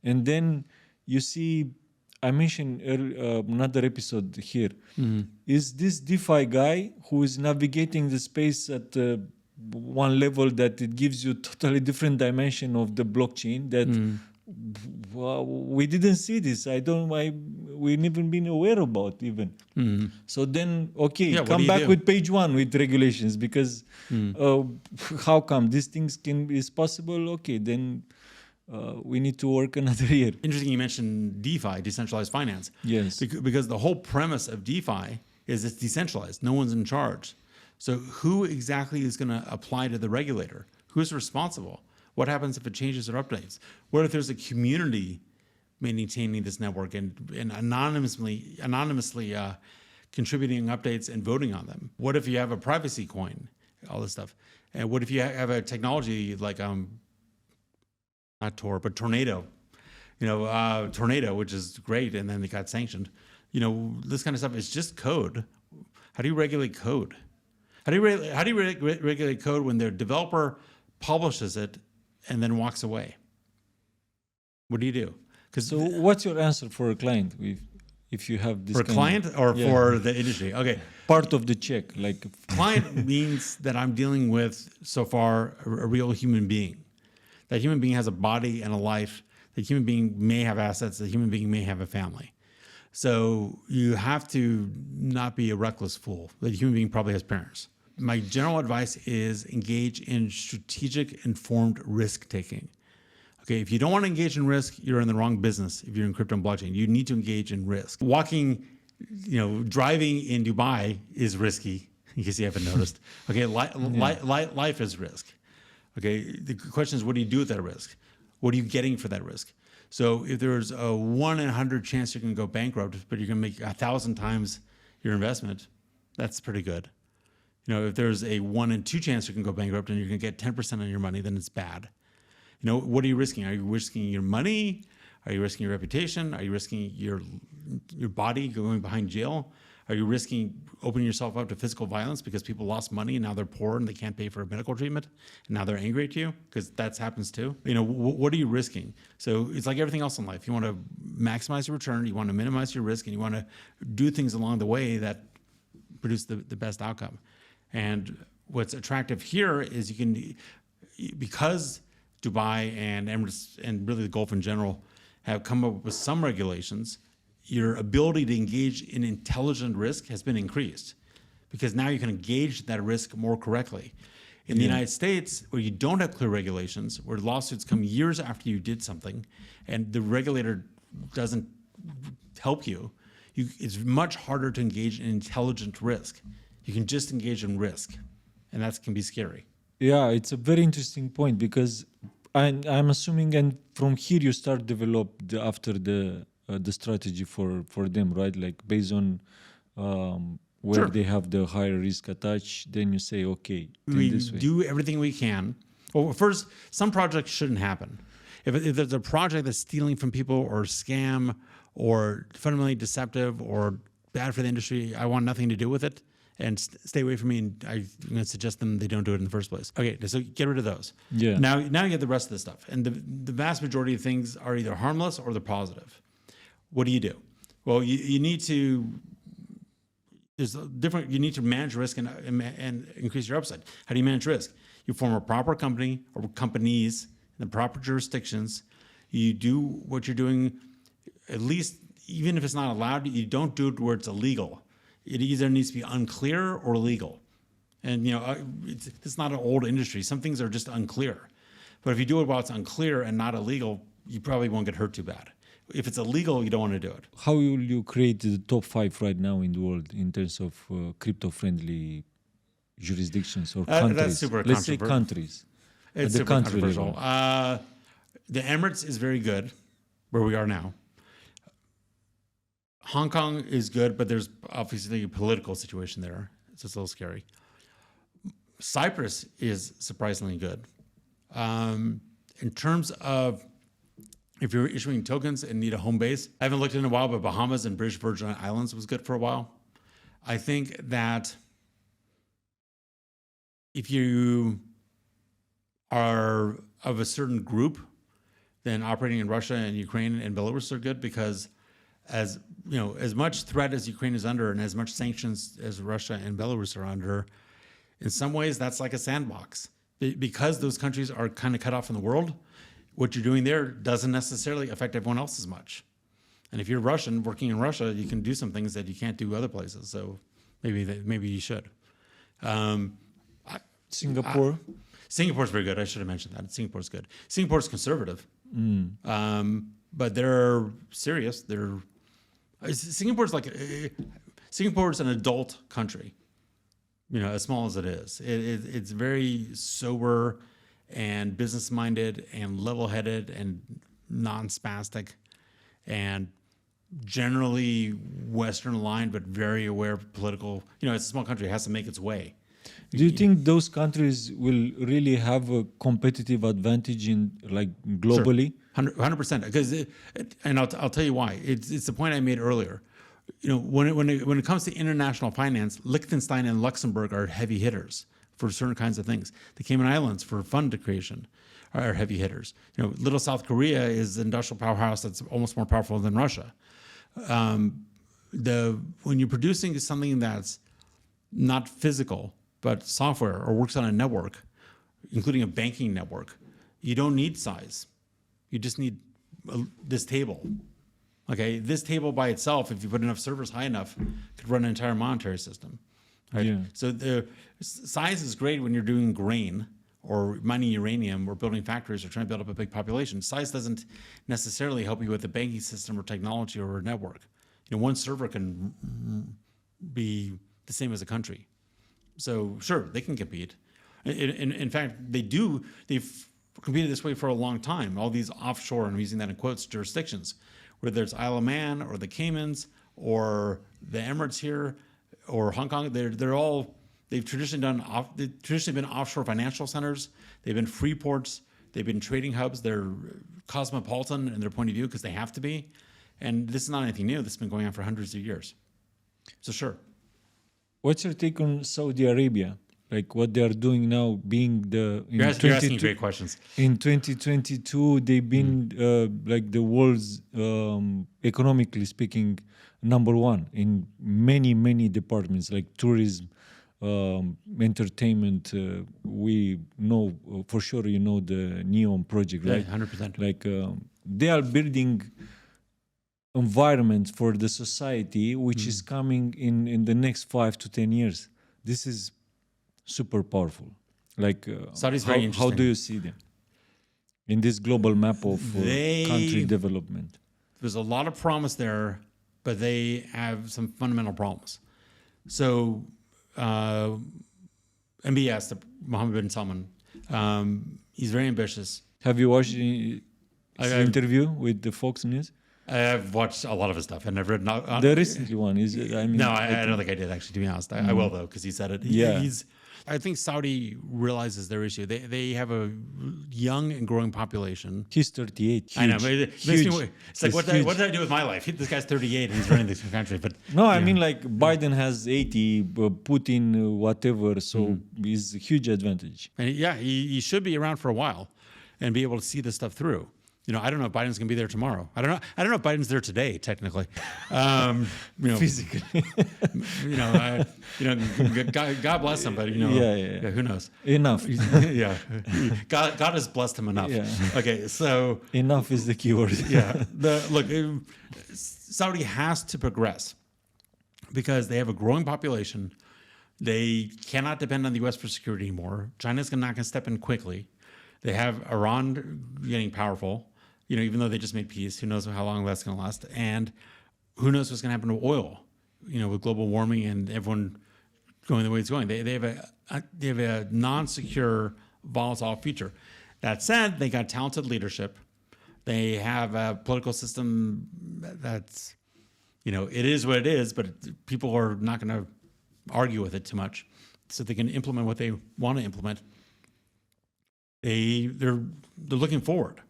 and then you see. I mentioned another episode here. Is this DeFi guy who is navigating the space at one level that it gives you totally different dimension of the blockchain that we didn't see this. We never been aware about even. So then, come back with page 1 with regulations, because how come these things is possible? Okay, then we need to work another year. Interesting you mentioned DeFi, decentralized finance. Yes. Because the whole premise of DeFi is it's decentralized. No one's in charge. So who exactly is going to apply to the regulator? Who's responsible? What happens if it changes or updates? What if there's a community maintaining this network and anonymously contributing updates and voting on them? What if you have a privacy coin? All this stuff. And what if you have a technology like not Tor, but Tornado, Tornado, which is great, and then they got sanctioned. This kind of stuff is just code. How do you regulate code? How do you regulate code when their developer publishes it and then walks away? What do you do? So what's your answer for a client if you have this for a client or for the industry? Okay, part of the check, like client means that I'm dealing with so far a real human being. That human being has a body and a life. That human being may have assets. That human being may have a family. So you have to not be a reckless fool. That human being probably has parents. My general advice is engage in strategic, informed risk taking. Okay, if you don't want to engage in risk, you're in the wrong business. If you're in crypto and blockchain, you need to engage in risk. Driving in Dubai is risky, in case you haven't noticed. Okay, life is risk. Okay, the question is, what do you do with that risk? What are you getting for that risk? So if there's a 1 in 100 chance you're going to go bankrupt, but you're going to make 1,000 times your investment, that's pretty good. If there's a 1 in 2 chance you're going to go bankrupt and you're going to get 10% on your money, then it's bad. What are you risking? Are you risking your money? Are you risking your reputation? Are you risking your body going behind jail? Are you risking opening yourself up to physical violence because people lost money and now they're poor and they can't pay for medical treatment and now they're angry at you? Because that happens too. What are you risking? So it's like everything else in life. You want to maximize your return, you want to minimize your risk, and you want to do things along the way that produce the best outcome. And what's attractive here is because Dubai and Emirates and really the Gulf in general have come up with some regulations, your ability to engage in intelligent risk has been increased because now you can engage that risk more correctly. In the United States, where you don't have clear regulations, where lawsuits come years after you did something and the regulator doesn't help you, it's much harder to engage in intelligent risk. You can just engage in risk, and that can be scary. Yeah, it's a very interesting point because I'm assuming, and from here you start develop after the strategy for them, right? Like based on where they have the higher risk attached, then you say, okay, we this way. do everything we can. Well, first, some projects shouldn't happen. If there's a project that's stealing from people or scam or fundamentally deceptive or bad for the industry, I want nothing to do with it and stay away from me. And I'm going to suggest them they don't do it in the first place. Okay, so get rid of those. Yeah. Now you get the rest of the stuff. And the vast majority of things are either harmless or they're positive. What do you do? Well, you need to... You need to manage risk and increase your upside. How do you manage risk? You form a proper company or companies in the proper jurisdictions. You do what you're doing, at least even if it's not allowed, you don't do it where it's illegal. It either needs to be unclear or legal. And it's not an old industry. Some things are just unclear. But if you do it while it's unclear and not illegal, you probably won't get hurt too bad. If it's illegal, you don't want to do it. How will you create the top 5 right now in the world in terms of crypto-friendly jurisdictions or countries? That's super Let's say controversial. countries. It's super controversial. The Emirates is very good, where we are now. Hong Kong is good, but there's obviously a political situation there. So it's a little scary. Cyprus is surprisingly good. In terms of if you're issuing tokens and need a home base, I haven't looked in a while, but Bahamas and British Virgin Islands was good for a while. I think that if you are of a certain group, then operating in Russia and Ukraine and Belarus are good, because as you know, as much threat as Ukraine is under and as much sanctions as Russia and Belarus are under, in some ways that's like a sandbox. Because those countries are kind of cut off from the world, what you're doing there doesn't necessarily affect everyone else as much. And if you're Russian working in Russia, you can do some things that you can't do other places. So maybe you should. Singapore. Singapore's very good. I should have mentioned that. Singapore's good. Singapore's conservative, but they're serious. Singapore's an adult country. You know, as small as it is, it's very sober and business-minded and level-headed and non-spastic, and generally Western-aligned, but very aware of political. You know, it's a small country; it has to make its way. Do you think those countries will really have a competitive advantage in globally? Sure. 100%. Because, and I'll tell you why. It's the point I made earlier. You know, when it comes to international finance, Liechtenstein and Luxembourg are heavy hitters for certain kinds of things. The Cayman Islands for fund creation are heavy hitters. You know, little South Korea is an industrial powerhouse that's almost more powerful than Russia. When you're producing something that's not physical but software or works on a network, including a banking network, you don't need size. You just need this table. Okay, this table by itself, if you put enough servers high enough, could run an entire monetary system. Right? Yeah. So the size is great when you're doing grain or mining uranium or building factories or trying to build up a big population. Size doesn't necessarily help you with a banking system or technology or a network. You know, one server can be the same as a country. So sure, they can compete. In fact, they've competed this way for a long time. All these offshore, and I'm using that in quotes, jurisdictions, whether it's Isle of Man or the Caymans or the Emirates here or Hong Kong, they've traditionally been offshore financial centers. They've been free ports. They've been trading hubs. They're cosmopolitan in their point of view because they have to be. And this is not anything new. This has been going on for hundreds of years. So sure. What's your take on Saudi Arabia? Like what they are doing now, being you're asking great questions. In 2022, they've been like the world's, economically speaking, number one in many departments like tourism, entertainment. We know for sure, you know, the Neon project, right? Yeah, 100%. Like they are building environment for the society, which is coming in the next 5 to 10 years. This is super powerful. Like how do you see them in this global map of country development? There's a lot of promise there, but they have some fundamental problems. So MBS, Mohammed bin Salman, he's very ambitious. Have you watched his interview with the Fox News? I've watched a lot of his stuff, and I've read the recently one. Is it? I mean, no, I don't think I did actually. To be honest, I will though because he said it. Yeah, I think Saudi realizes their issue. They have a young and growing population. He's 38. Huge. I know. It's like what did I do with my life? This guy's 38 and he's running this country. But no, I mean like Biden has 80, Putin whatever. So it's a huge advantage. And he should be around for a while, and be able to see this stuff through. You know, I don't know if Biden's going to be there tomorrow. I don't know if Biden's there today, technically. Physically. God bless him, but yeah, who knows? Enough. Yeah, God has blessed him enough. Yeah. Okay, so enough is the keyword. Yeah. Look, Saudi has to progress because they have a growing population. They cannot depend on the U.S. for security anymore. China's not going to step in quickly. They have Iran getting powerful. You know, even though they just made peace, who knows how long that's going to last? And who knows what's going to happen to oil? You know, with global warming and everyone going the way it's going, they have a non-secure, volatile future. That said, they got talented leadership. They have a political system that's, you know, it is what it is. But people are not going to argue with it too much, so they can implement what they want to implement. They're looking forward.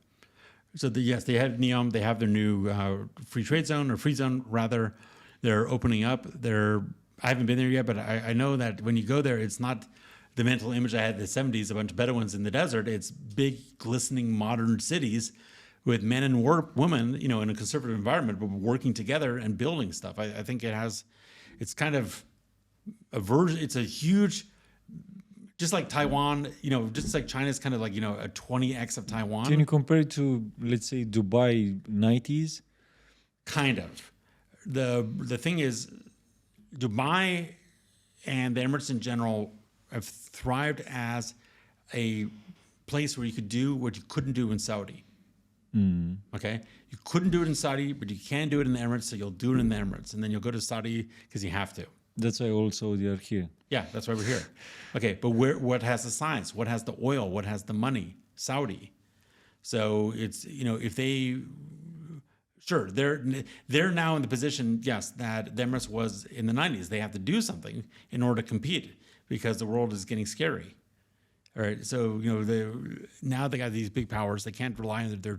So yes, they had NEOM. They have their new free trade zone, or free zone rather. They're opening up. I haven't been there yet, but I know that when you go there, it's not the mental image I had in the 70s, a bunch of Bedouins in the desert. It's big, glistening, modern cities with men and women, in a conservative environment, but working together and building stuff. I think it's kind of a version. It's a huge, just like Taiwan, just like China's kind of like, a 20x of Taiwan. Can you compare it to, let's say, Dubai 90s? Kind of. The thing is, Dubai and the Emirates in general have thrived as a place where you could do what you couldn't do in Saudi. Okay? You couldn't do it in Saudi, but you can do it in the Emirates, so you'll do it in the Emirates. And then you'll go to Saudi because you have to. That's why also they are here. Yeah, that's why we're here. Okay, but what has the science? What has the oil? What has the money? Saudi. So it's, if they... Sure, they're now in the position, yes, that the Emirates was in the 90s. They have to do something in order to compete because the world is getting scary. All right, so now they got these big powers. They can't rely on their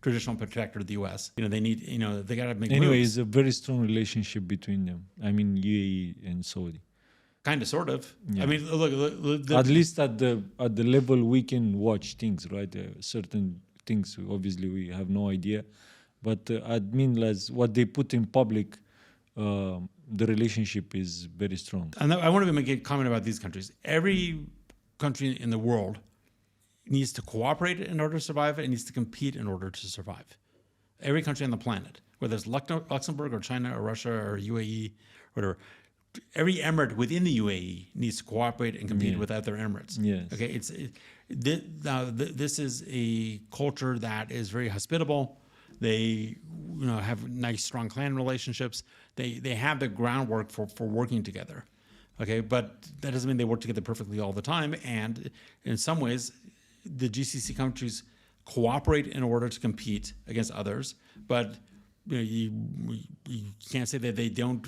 traditional protector, the U.S. They need, they got to make Anyway, moves. it's a very strong relationship between them. I mean, UAE and Saudi. Kind of, sort of. Yeah. I mean, look at least at the level we can watch things, right? Certain things, obviously, we have no idea. But I mean, as what they put in public, the relationship is very strong. And I want to make a comment about these countries. Every country in the world needs to cooperate in order to survive. It needs to compete in order to survive. Every country on the planet, whether it's Luxembourg or China or Russia or UAE, whatever, every emirate within the UAE needs to cooperate and compete with other emirates. Yes. Okay. This is a culture that is very hospitable. They, have nice, strong clan relationships. They have the groundwork for working together. Okay, but that doesn't mean they work together perfectly all the time. And in some ways, the GCC countries cooperate in order to compete against others. But you can't say that they don't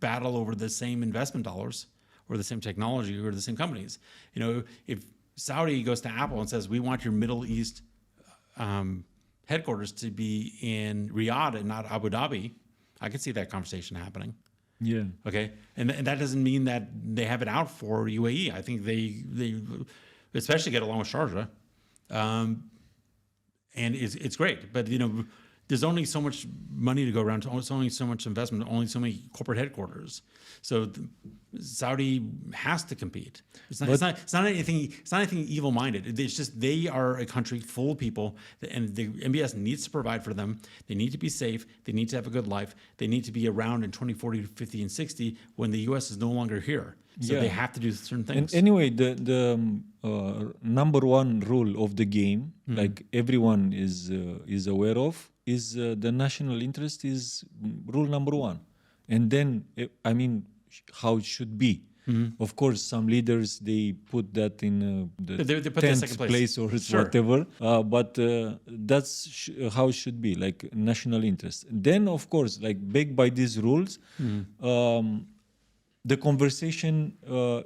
battle over the same investment dollars or the same technology or the same companies. If Saudi goes to Apple and says, "We want your Middle East headquarters to be in Riyadh and not Abu Dhabi," I could see that conversation happening. Yeah. Okay. And that doesn't mean that they have it out for UAE. I think they especially get along with Sharjah. And it's great. But, there's only so much money to go around. There's only so much investment, only so many corporate headquarters. So Saudi has to compete. It's not anything evil-minded. It's just they are a country full of people, and the MBS needs to provide for them. They need to be safe. They need to have a good life. They need to be around in 2040, 50, and 60 when the U.S. is no longer here. So they have to do certain things. And anyway, the number one rule of the game, like everyone is aware of, is the national interest is rule number one. And then, how it should be. Of course, some leaders, they put that in the they put that 10th second place or whatever. But that's how it should be, like national interest. Then, of course, like backed by these rules, the conversation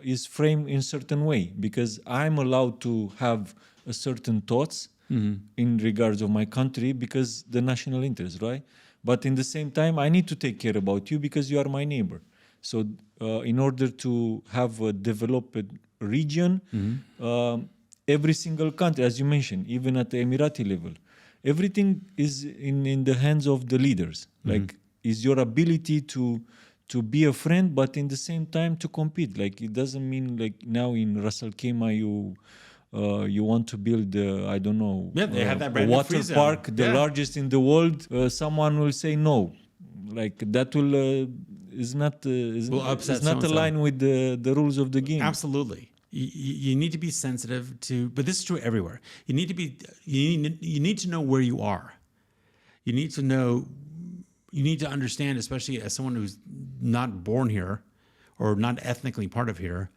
is framed in a certain way because I'm allowed to have a certain thoughts in regards of my country because the national interest, right? But in the same time, I need to take care about you because you are my neighbor. So in order to have a developed region, every single country, as you mentioned, even at the Emirati level, everything is in the hands of the leaders. Like, is your ability to be a friend, but in the same time to compete. Like, it doesn't mean like now in Ras Al Khaimah you want to build I don't know they have that a brand new water free zone. park, the largest in the world. Someone will say no, like that will is not aligned with the rules of the game. Absolutely. You need to be sensitive to, but this is true everywhere. You need to know where you are. You need to understand, especially as someone who's not born here or not ethnically part of here,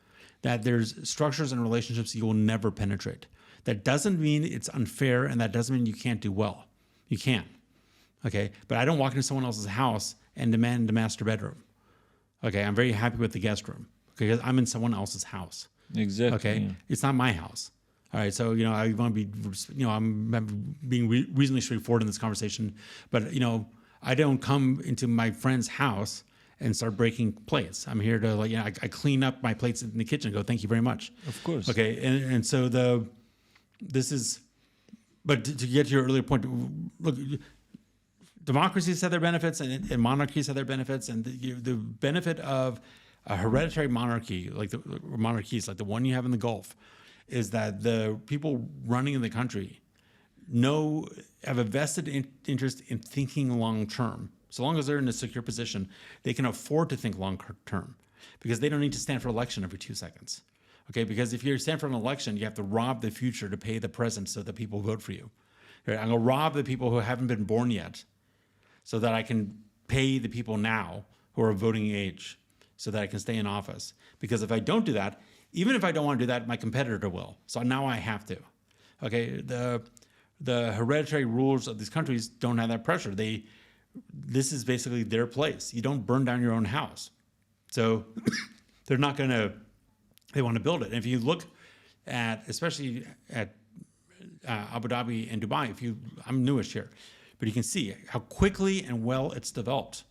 that there's structures and relationships you will never penetrate. That doesn't mean it's unfair, and that doesn't mean you can't do well. You can. Okay? But I don't walk into someone else's house and demand the master bedroom. Okay? I'm very happy with the guest room. because I'm in someone else's house. Exactly. Okay, Yeah. it's not my house. All right, so I want to be, I'm being reasonably straightforward in this conversation, but I don't come into my friend's house and start breaking plates. I'm here to I clean up my plates in the kitchen and go, thank you very much. Of course. Okay, and so this is, but to get to your earlier point, look, democracies have their benefits and monarchies have their benefits, and the benefit of a hereditary monarchy, like the monarchies, like the one you have in the Gulf, is that the people running in the country have a vested interest in thinking long term. So long as they're in a secure position, they can afford to think long term because they don't need to stand for election every 2 seconds. Okay, because if you stand for an election, you have to rob the future to pay the present so that people vote for you. Right? I'm going to rob the people who haven't been born yet so that I can pay the people now who are voting age so that I can stay in office. Because if I don't do that, even if I don't want to do that, my competitor will. So now I have to. Okay, the hereditary rulers of these countries don't have that pressure. This is basically their place. You don't burn down your own house. So they're not going to, they want to build it. And if you look at, especially at Abu Dhabi and Dubai, I'm newish here, but you can see how quickly and well it's developed.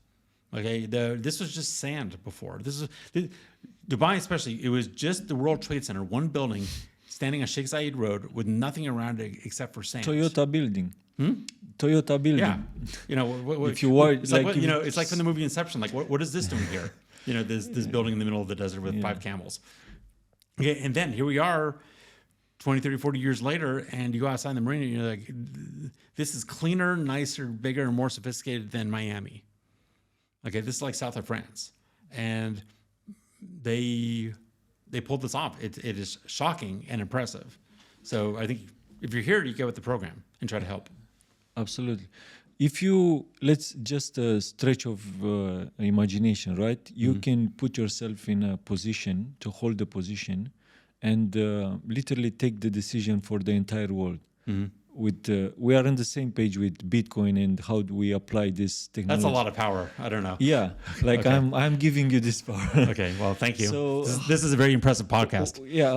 Okay, this was just sand before. Dubai especially, it was just the World Trade Center, one building standing on Sheikh Zayed Road with nothing around it except for sand. Toyota building. Toyota building. Yeah, if you were it's like it's like from the movie Inception. Like, what is this doing here? This building in the middle of the desert with 5 camels. Okay, and then here we are, 20, 30, 40 years later, and you go outside the marina, and you're like, this is cleaner, nicer, bigger, and more sophisticated than Miami. Okay, this is like south of France, and they pulled this off. It is shocking and impressive. So I think if you're here, you get with the program and try to help. Absolutely. If let's just stretch of imagination, right? You can put yourself in a position to hold the position and literally take the decision for the entire world. We are on the same page with Bitcoin and how do we apply this technology. That's a lot of power. I don't know. Yeah, like Okay. I'm giving you this power. Okay, well, thank you. So This is a very impressive podcast. yeah,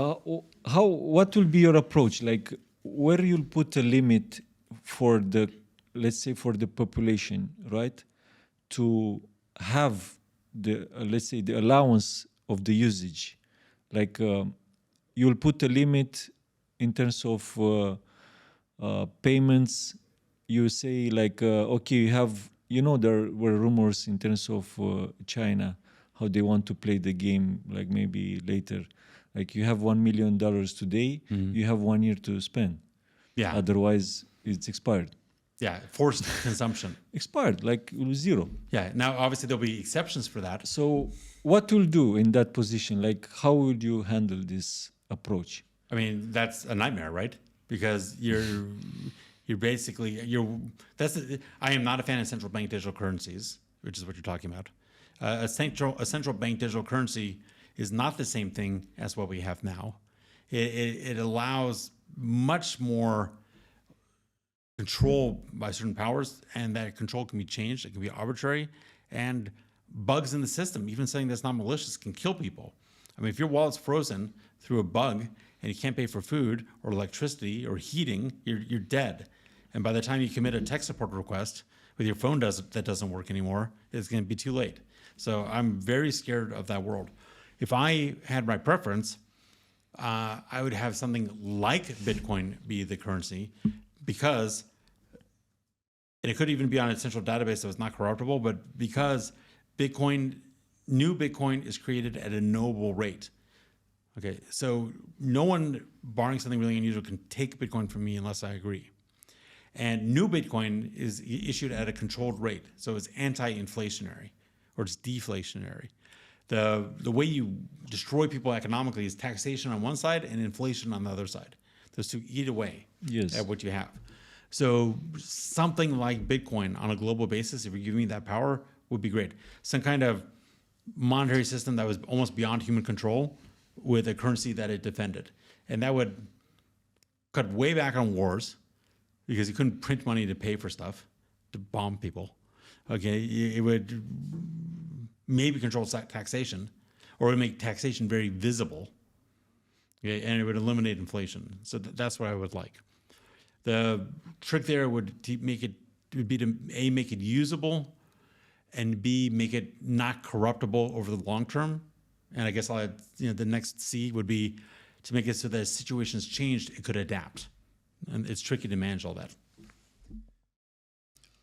what will be your approach? Like where you'll put a limit for let's say for the population, right? To have let's say the allowance of the usage. Like you'll put a limit in terms of payments. You say like, okay, you have, there were rumors in terms of China, how they want to play the game, like maybe later. Like you have $1 million today, you have 1 year to spend. Yeah. Otherwise, it's expired. Yeah, forced consumption. Expired, like zero. Yeah, now obviously there'll be exceptions for that. So what will do in that position? Like how would you handle this approach? I mean, that's a nightmare, right? Because you're basically I am not a fan of central bank digital currencies, which is what you're talking about. A central bank digital currency is not the same thing as what we have now. It allows much more control by certain powers, and that control can be changed. It can be arbitrary, and bugs in the system, even something that's not malicious, can kill people. I mean, if your wallet's frozen through a bug and you can't pay for food or electricity or heating, you're dead. And by the time you commit a tech support request with your phone that doesn't work anymore, it's going to be too late. So I'm very scared of that world. If I had my preference, I would have something like Bitcoin be the currency, because, and it could even be on a central database that was not corruptible, but because new Bitcoin is created at a knowable rate. Okay, so no one, barring something really unusual, can take Bitcoin from me unless I agree. And new Bitcoin is issued at a controlled rate, so it's anti-inflationary or it's deflationary. The way you destroy people economically is taxation on one side and inflation on the other side. Those two eat away at what you have. So something like Bitcoin on a global basis, if you're giving me that power, would be great. Some kind of monetary system that was almost beyond human control with a currency that it defended. And that would cut way back on wars, because you couldn't print money to pay for stuff, to bomb people. Okay, it would maybe control taxation, or it would make taxation very visible. Okay, and it would eliminate inflation. So that's what I would like. The trick there would be to A, make it usable, and B, make it not corruptible over the long term. And I guess the next C would be to make it so that as situations changed, it could adapt. And it's tricky to manage all that.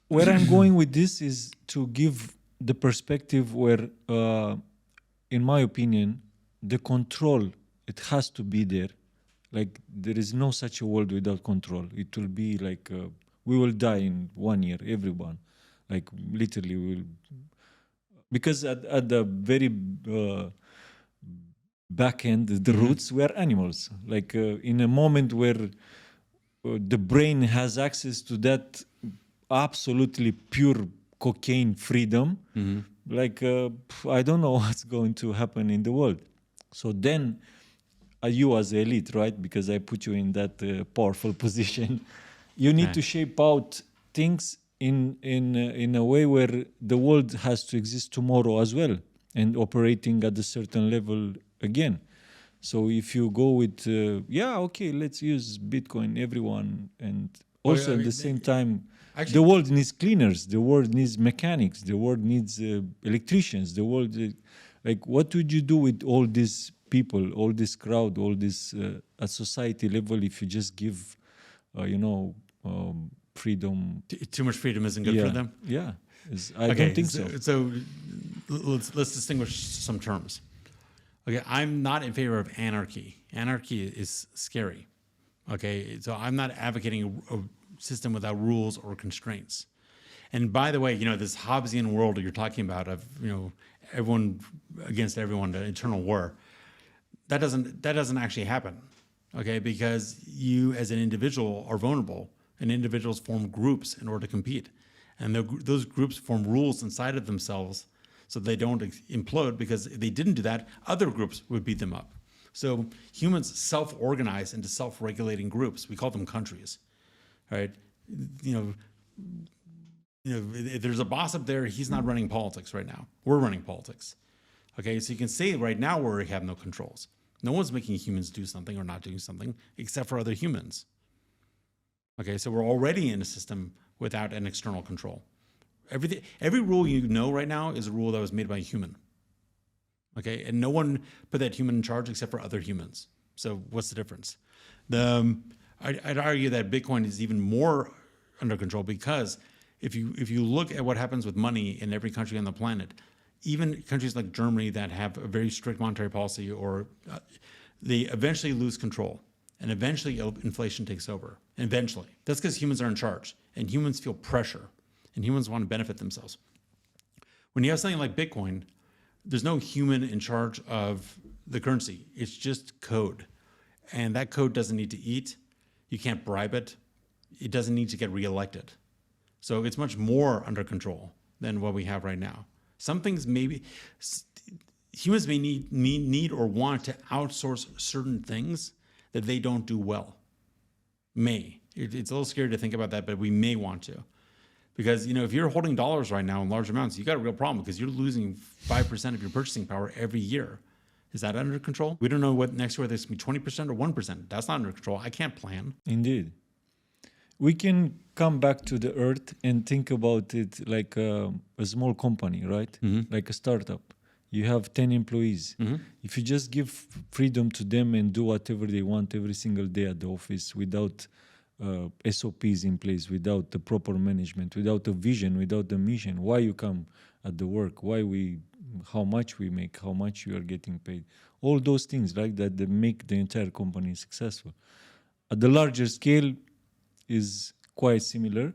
Where I'm going with this is to give the perspective where, in my opinion, the control, it has to be there. Like, there is no such a world without control. It will be like, we will die in 1 year, everyone. Like, literally, we will. Because at the very back end, the roots, we are animals. Like, in a moment where the brain has access to that absolutely pure cocaine freedom, like, I don't know what's going to happen in the world. So then, you as the elite, right? Because I put you in that powerful position, you need to shape out things in a way where the world has to exist tomorrow as well, and operating at a certain level again. So if you go with, okay, let's use Bitcoin, everyone, and also at the same time, actually, the world needs cleaners, the world needs mechanics, the world needs electricians, the world, like, what would you do with all these people, all this crowd, all this at society level if you just give, freedom? Too much freedom isn't good for them? Yeah, I don't think so. So let's distinguish some terms. Okay, I'm not in favor of anarchy. Anarchy is scary. Okay, so I'm not advocating a system without rules or constraints. And by the way, this Hobbesian world that you're talking about of, everyone against everyone, the eternal war, that doesn't actually happen. Okay, because you as an individual are vulnerable, and individuals form groups in order to compete. And those groups form rules inside of themselves so they don't implode, because if they didn't do that, other groups would beat them up. So humans self-organize into self-regulating groups. We call them countries, right? If there's a boss up there, he's not running politics right now. We're running politics. Okay, so you can say right now we have no controls. No one's making humans do something or not doing something except for other humans. Okay, so we're already in a system without an external control. Every rule right now is a rule that was made by a human. Okay, and no one put that human in charge except for other humans. So what's the difference? I'd argue that Bitcoin is even more under control, because if you look at what happens with money in every country on the planet, even countries like Germany that have a very strict monetary policy, they eventually lose control, and eventually inflation takes over. Eventually, that's because humans are in charge, and humans feel pressure, and humans want to benefit themselves. When you have something like Bitcoin, there's no human in charge of the currency. It's just code, and that code doesn't need to eat. You can't bribe it. It doesn't need to get reelected. So it's much more under control than what we have right now. Some things humans may need or want to outsource certain things that they don't do well. It's a little scary to think about that, but we may want to. Because, if you're holding dollars right now in large amounts, you got a real problem, because you're losing 5% of your purchasing power every year. Is that under control? We don't know what next year there's going to be 20% or 1%. That's not under control. I can't plan. Indeed. We can come back to the earth and think about it like a small company, right? Mm-hmm. Like a startup. You have 10 employees. Mm-hmm. If you just give freedom to them and do whatever they want every single day at the office without SOPs in place, without the proper management, without a vision, without the mission, why you come at the work, how much we make, how much you are getting paid, all those things like that make the entire company successful. At the larger scale is quite similar,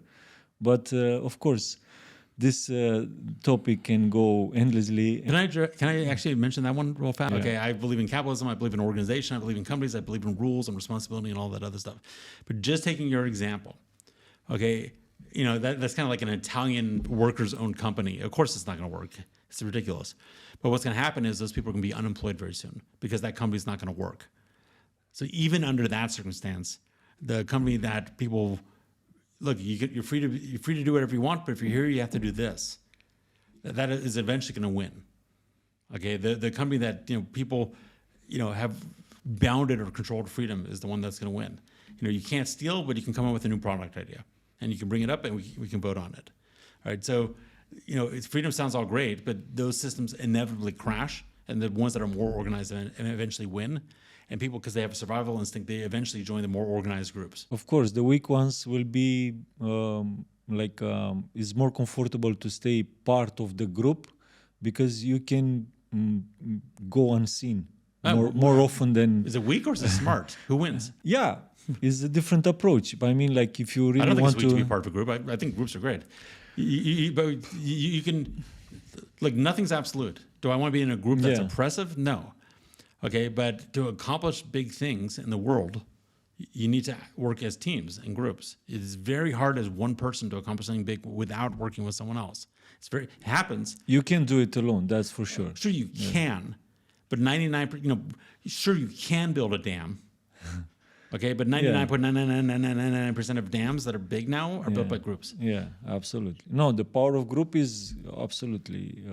but of course this topic can go endlessly. Can I actually mention that one real fast? Yeah. Okay, I believe in capitalism, I believe in organization, I believe in companies, I believe in rules and responsibility and all that other stuff. But just taking your example, okay, that's kind of like an Italian workers' owned company. Of course it's not going to work. It's ridiculous. But what's going to happen is those people are going to be unemployed very soon, because that company's not going to work. So even under that circumstance, the company that people look, you're free to do whatever you want, but if you're here, you have to do this. That is eventually going to win. Okay, the company that people have bounded or controlled freedom is the one that's going to win. You can't steal, but you can come up with a new product idea, and you can bring it up, and we can vote on it. All right, so freedom sounds all great, but those systems inevitably crash, and the ones that are more organized eventually win. And people, because they have a survival instinct, they eventually join the more organized groups. Of course, the weak ones will be it's more comfortable to stay part of the group because you can go unseen more often than. Is it weak or is it smart? Who wins? Yeah, it's a different approach. But I mean, like if you really I don't think want it's weak to be part of a group. I think groups are great. But you can, like, nothing's absolute. Do I want to be in a group that's oppressive? No. Okay, but to accomplish big things in the world, you need to work as teams and groups. It is very hard as one person to accomplish something big without working with someone else. It happens. You can do it alone, that's for sure. Sure you can, but 99%, sure you can build a dam. Okay, but 99.99999% of dams that are big now are built by groups. Yeah, absolutely. No, the power of group is absolutely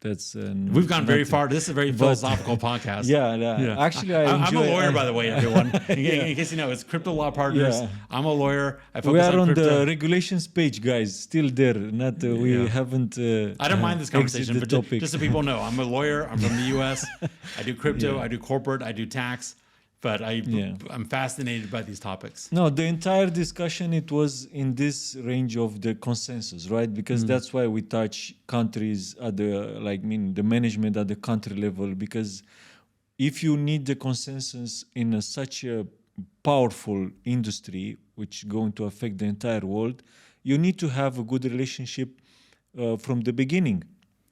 we've gone very far. This is a very philosophical podcast. Yeah. Actually, I'm a lawyer, by the way, everyone. In case you know, it's Crypto Law Partners. Yeah. I'm a lawyer. I focus we are on crypto. the regulations page, guys. Still there. Not we haven't. I don't mind this conversation, but just so people know, I'm a lawyer. I'm from the U.S. I do crypto. I do corporate. I do tax. But I'm fascinated by these topics. No, the entire discussion, it was in this range of the consensus, right? Because that's why we touch countries at the management at the country level. Because if you need the consensus in such a powerful industry, which is going to affect the entire world, you need to have a good relationship from the beginning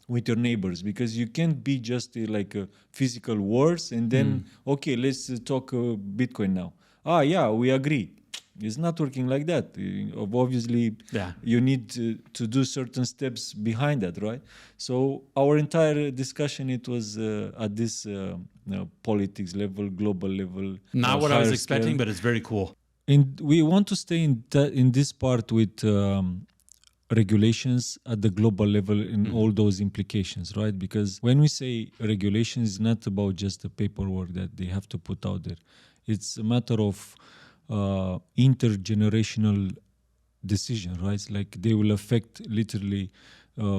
with your neighbors, because you can't be just like physical wars and then okay, let's talk Bitcoin now. We agree. It's not working like that. Obviously, you need to do certain steps behind that, right? So our entire discussion, it was at this politics level, global level. Not what I was expecting, but it's very cool. And we want to stay in this part with regulations at the global level in all those implications, right? Because when we say regulations, it's not about just the paperwork that they have to put out there. It's a matter of intergenerational decision, right? It's like they will affect literally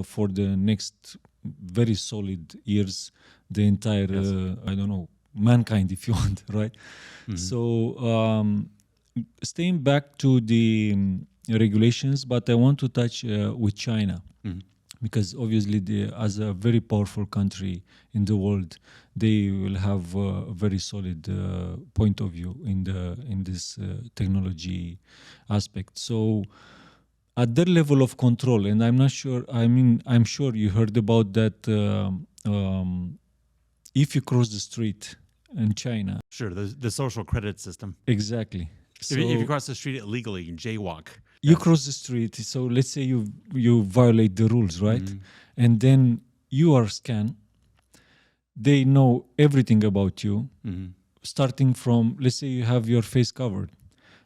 for the next very solid years the entire, mankind, if you want, right? So staying back to the regulations, but I want to touch with China, because obviously as a very powerful country in the world, they will have a very solid point of view in this technology aspect. So at their level of control, and I'm sure you heard about that if you cross the street in China. Sure, the social credit system. Exactly. So if you cross the street illegally, you jaywalk. You cross the street, so let's say you violate the rules, right? And then you are scanned. They know everything about you, starting from, let's say you have your face covered,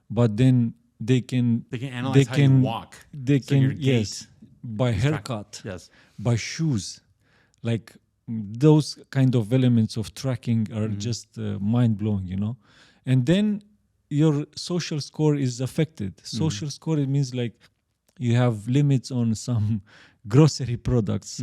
but then they can analyze how you walk. They can gait. By haircut, by shoes, like those kind of elements of tracking are just mind blowing, and then your social score is affected. Social score, it means like you have limits on some grocery products,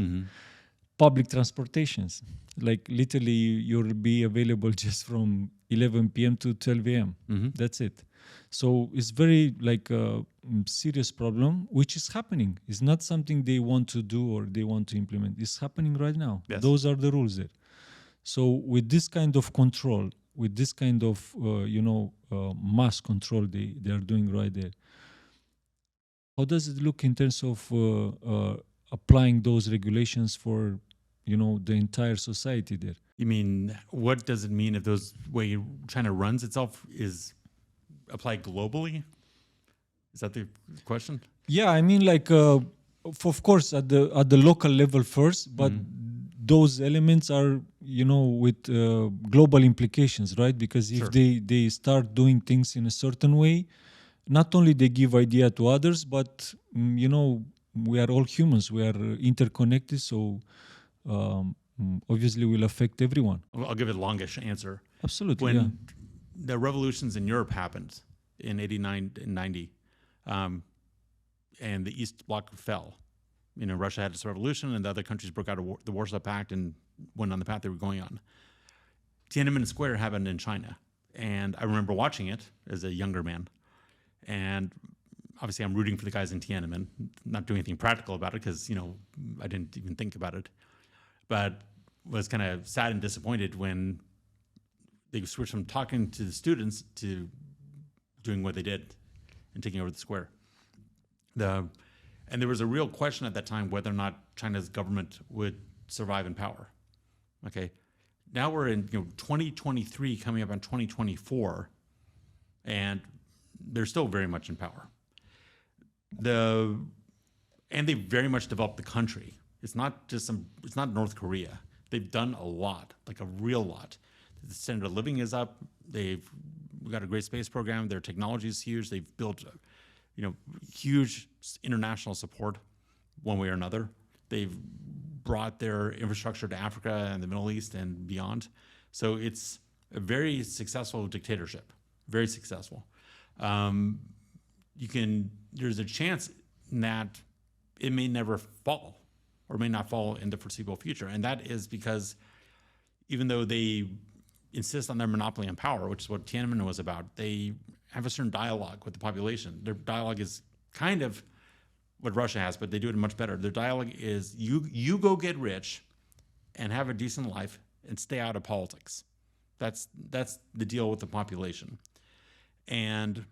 public transportations. Like literally you'll be available just from 11 p.m. to 12 a.m. That's it. So it's very like a serious problem, which is happening. It's not something they want to do or they want to implement. It's happening right now. Yes. Those are the rules there. So with this kind of control, with this kind of mass control they are doing right there, how does it look in terms of applying those regulations for the entire society there? You mean, what does it mean if those way China runs itself is applied globally? Is that the question? Yeah, I mean, like of course at the local level first, but those elements are with global implications, right? Because if they start doing things in a certain way, not only they give idea to others, but we are all humans, we are interconnected, so obviously will affect everyone. I'll give it a longish answer. Absolutely, When the revolutions in Europe happened in 89 and 90, and the East Bloc fell, Russia had its revolution and the other countries broke out of the Warsaw Pact and went on the path they were going on. Tiananmen Square happened in China. And I remember watching it as a younger man. And obviously I'm rooting for the guys in Tiananmen, not doing anything practical about it because, I didn't even think about it. But was kind of sad and disappointed when they switched from talking to the students to doing what they did and taking over the square. And there was a real question at that time whether or not China's government would survive in power. Okay, now we're in 2023, coming up on 2024, and they're still very much in power. And they very much developed the country. It's not just it's not North Korea. They've done a lot, like a real lot. The standard of living is up. They've got a great space program. Their technology is huge. They've built, huge international support one way or another. They've brought their infrastructure to Africa and the Middle East and beyond. So it's a very successful dictatorship, very successful. There's a chance that it may never fall or may not fall in the foreseeable future. And that is because even though they insist on their monopoly on power, which is what Tiananmen was about, they have a certain dialogue with the population. Their dialogue is kind of what Russia has, but they do it much better. Their dialogue is you go get rich and have a decent life and stay out of politics. That's the deal with the population. And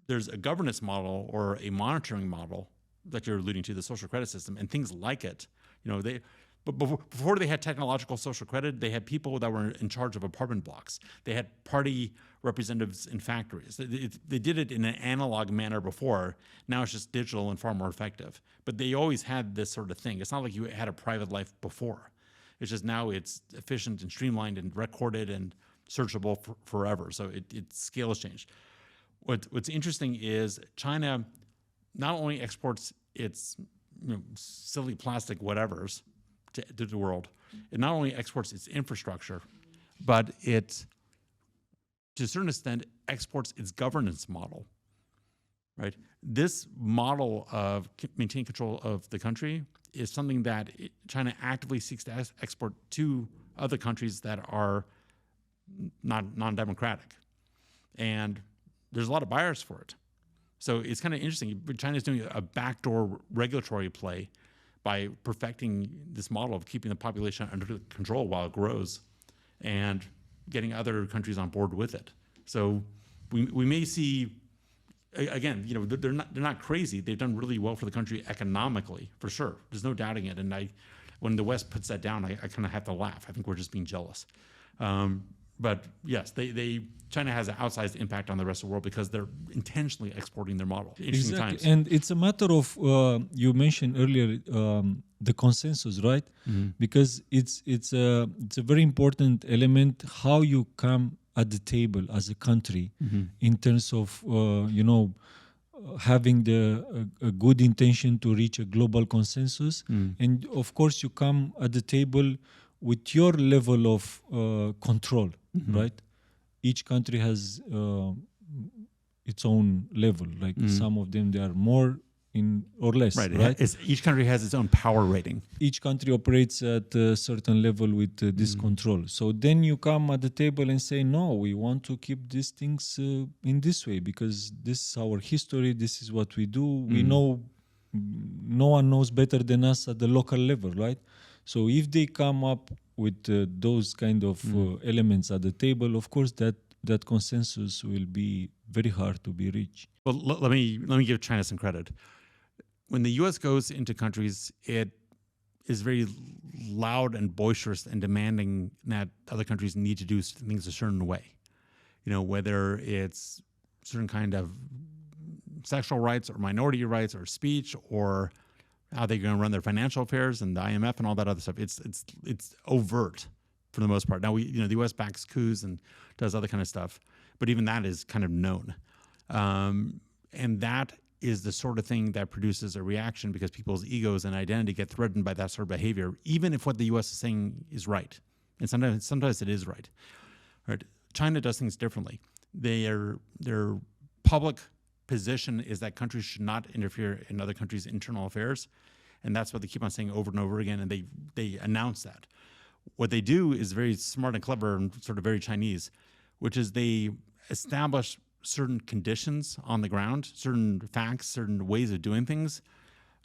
there's a governance model or a monitoring model that you're alluding to, the social credit system, and things like it. But before they had technological social credit, they had people that were in charge of apartment blocks. They had party representatives in factories. They did it in an analog manner before. Now it's just digital and far more effective. But they always had this sort of thing. It's not like you had a private life before. It's just now it's efficient and streamlined and recorded and searchable forever. So its scale has changed. What's interesting is China not only exports its silly plastic whatevers to the world, it not only exports its infrastructure, but it, to a certain extent, exports its governance model, right? This model of maintaining control of the country is something that China actively seeks to export to other countries that are non-democratic. And there's a lot of buyers for it. So it's kind of interesting. China's doing a backdoor regulatory play by perfecting this model of keeping the population under control while it grows and getting other countries on board with it. So we may see, again, they're not crazy. They've done really well for the country economically, for sure. There's no doubting it. And when the West puts that down, I kind of have to laugh. I think we're just being jealous. But yes, China has an outsized impact on the rest of the world because they're intentionally exporting their model. Interesting times. And it's a matter of you mentioned earlier the consensus, right? Mm-hmm. Because it's a very important element how you come at the table as a country in terms of having a good intention to reach a global consensus, and of course you come at the table with your level of control, right? Each country has its own level. Like some of them, they are more in or less, right? Each country has its own power rating. Each country operates at a certain level with this control. So then you come at the table and say, no, we want to keep these things in this way because this is our history. This is what we do. We know no one knows better than us at the local level, right? So if they come up with those kind of elements at the table, of course that consensus will be very hard to be reached. Well, let me give China some credit. When the U.S. goes into countries, it is very loud and boisterous and demanding that other countries need to do things a certain way. Whether it's certain kind of sexual rights or minority rights or speech or how they're going to run their financial affairs and the IMF and all that other stuff. It's overt for the most part. Now the U.S. backs coups and does other kind of stuff, but even that is kind of known, and that is the sort of thing that produces a reaction because people's egos and identity get threatened by that sort of behavior, even if what the U.S. is saying is right. And sometimes it is right. Right? China does things differently. Their public position is that countries should not interfere in other countries' internal affairs, and that's what they keep on saying over and over again. And they announce that. What they do is very smart and clever and sort of very Chinese, which is they establish certain conditions on the ground, certain facts, certain ways of doing things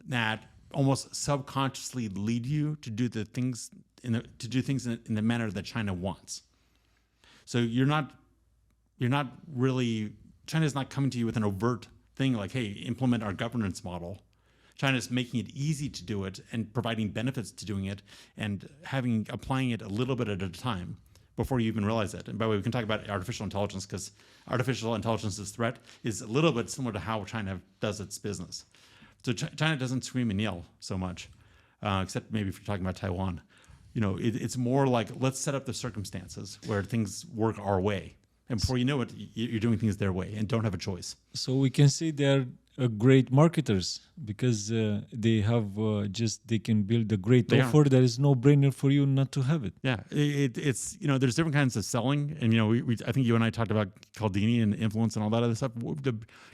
that almost subconsciously lead you to do things in the manner that China wants. So you're not really, China's not coming to you with an overt thing like, hey, implement our governance model. China's making it easy to do it and providing benefits to doing it and applying it a little bit at a time before you even realize it. And by the way, we can talk about artificial intelligence because artificial intelligence's threat is a little bit similar to how China does its business. So China doesn't scream and yell so much, except maybe if you're talking about Taiwan. It's more like, let's set up the circumstances where things work our way. And before you know it, you're doing things their way and don't have a choice. So we can say they're great marketers because they have they can build a great offer that is no brainer for you not to have it. Yeah, it's there's different kinds of selling, and I think you and I talked about Cialdini and influence and all that other stuff.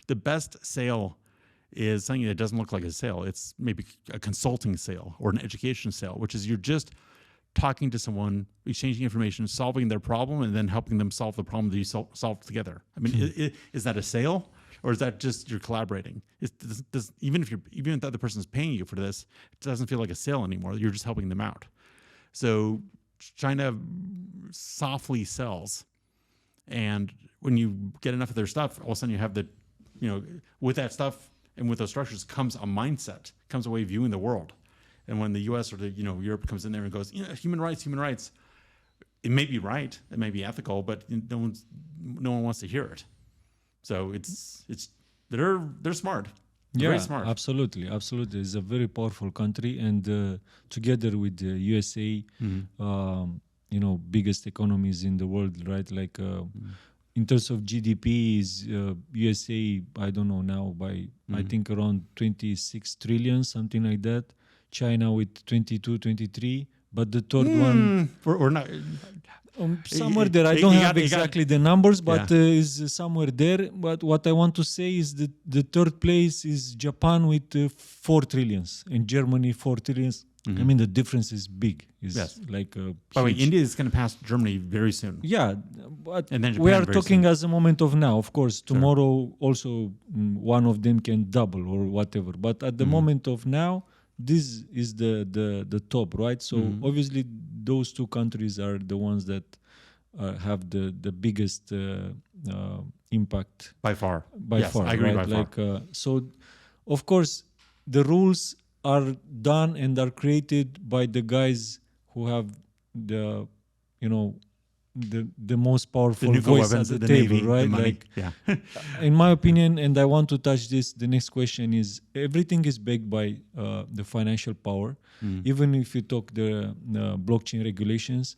The best sale is something that doesn't look like a sale. It's maybe a consulting sale or an education sale, which is you're just talking to someone, exchanging information, solving their problem, and then helping them solve the problem that you solve together. I mean, is that a sale? Or is that just you're collaborating? Even if the other person is paying you for this, it doesn't feel like a sale anymore. You're just helping them out. So China softly sells, and when you get enough of their stuff, all of a sudden you have with that stuff and with those structures comes a mindset, comes a way of viewing the world. And when the U.S. or Europe comes in there and goes, human rights, it may be right, it may be ethical, but no one wants to hear it. So they're smart. They're very smart. Absolutely. It's a very powerful country, and together with the USA, biggest economies in the world, right? Like in terms of GDP, is USA, I don't know now, by I think around 26 trillion, something like that. China with 22, 23, but the third one, we're not. Somewhere there. I don't have exactly the numbers, but is somewhere there. But what I want to say is that the third place is Japan with 4 trillions and Germany 4 trillions. I mean, the difference is big. It's like a by the way, India is going to pass Germany very soon. Yeah, but and then Japan we are talking soon. as a moment of now. Of course, tomorrow also one of them can double or whatever. But at the moment of now, this is the top, right? So obviously those two countries are the ones that have the biggest impact by far. By far, I agree. Right? By far. So, of course, the rules are done and are created by the guys who have the most powerful voice at the table, Navy, right? Like, in my opinion, and I want to touch this. The next question is: everything is backed by the financial power. Even if you talk the blockchain regulations,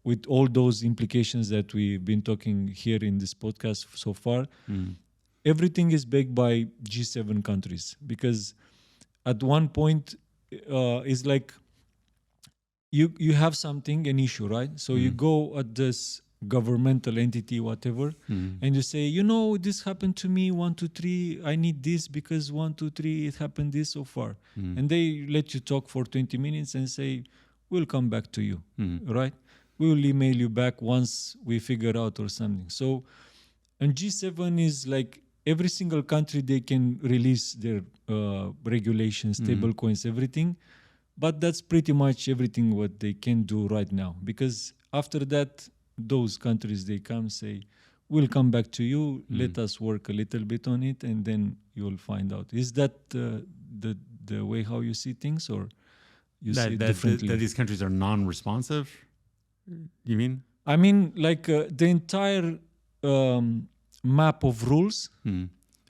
with all those implications that we've been talking here in this podcast so far, everything is backed by G7 countries, because at one point it's like you have an issue, right? So you go at this governmental entity, whatever, and you say, this happened to me, 1, 2, 3, I need this because 1, 2, 3, it happened this so far. And they let you talk for 20 minutes and say, we'll come back to you, right? We will email you back once we figure out or something. So, and G7 is like every single country, they can release their regulations, stable coins, everything. But that's pretty much everything what they can do right now. Because after that, those countries, they come say, we'll come back to you, let us work a little bit on it, and then you'll find out. Is that the way how you see things, or you see it differently? That these countries are non-responsive? You mean? I mean, like the entire map of rules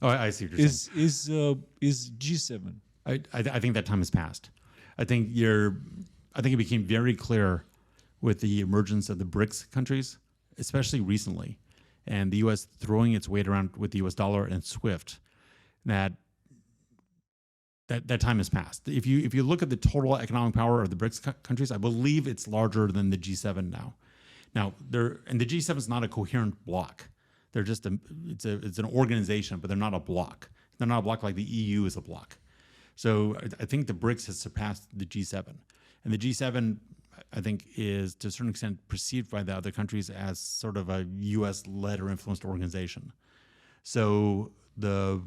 I see what you're saying. is G7. I think that time has passed. I think it became very clear with the emergence of the BRICS countries, especially recently, and the U.S. throwing its weight around with the U.S. dollar and SWIFT, that that time has passed. If you look at the total economic power of the BRICS countries, I believe it's larger than the G7 now. Now and the G7 is not a coherent bloc. They're just it's an organization, but they're not a bloc. They're not a bloc like the EU is a bloc. So I think the BRICS has surpassed the G7, and the G7 I think is to a certain extent perceived by the other countries as sort of a U.S. led or influenced organization. So no,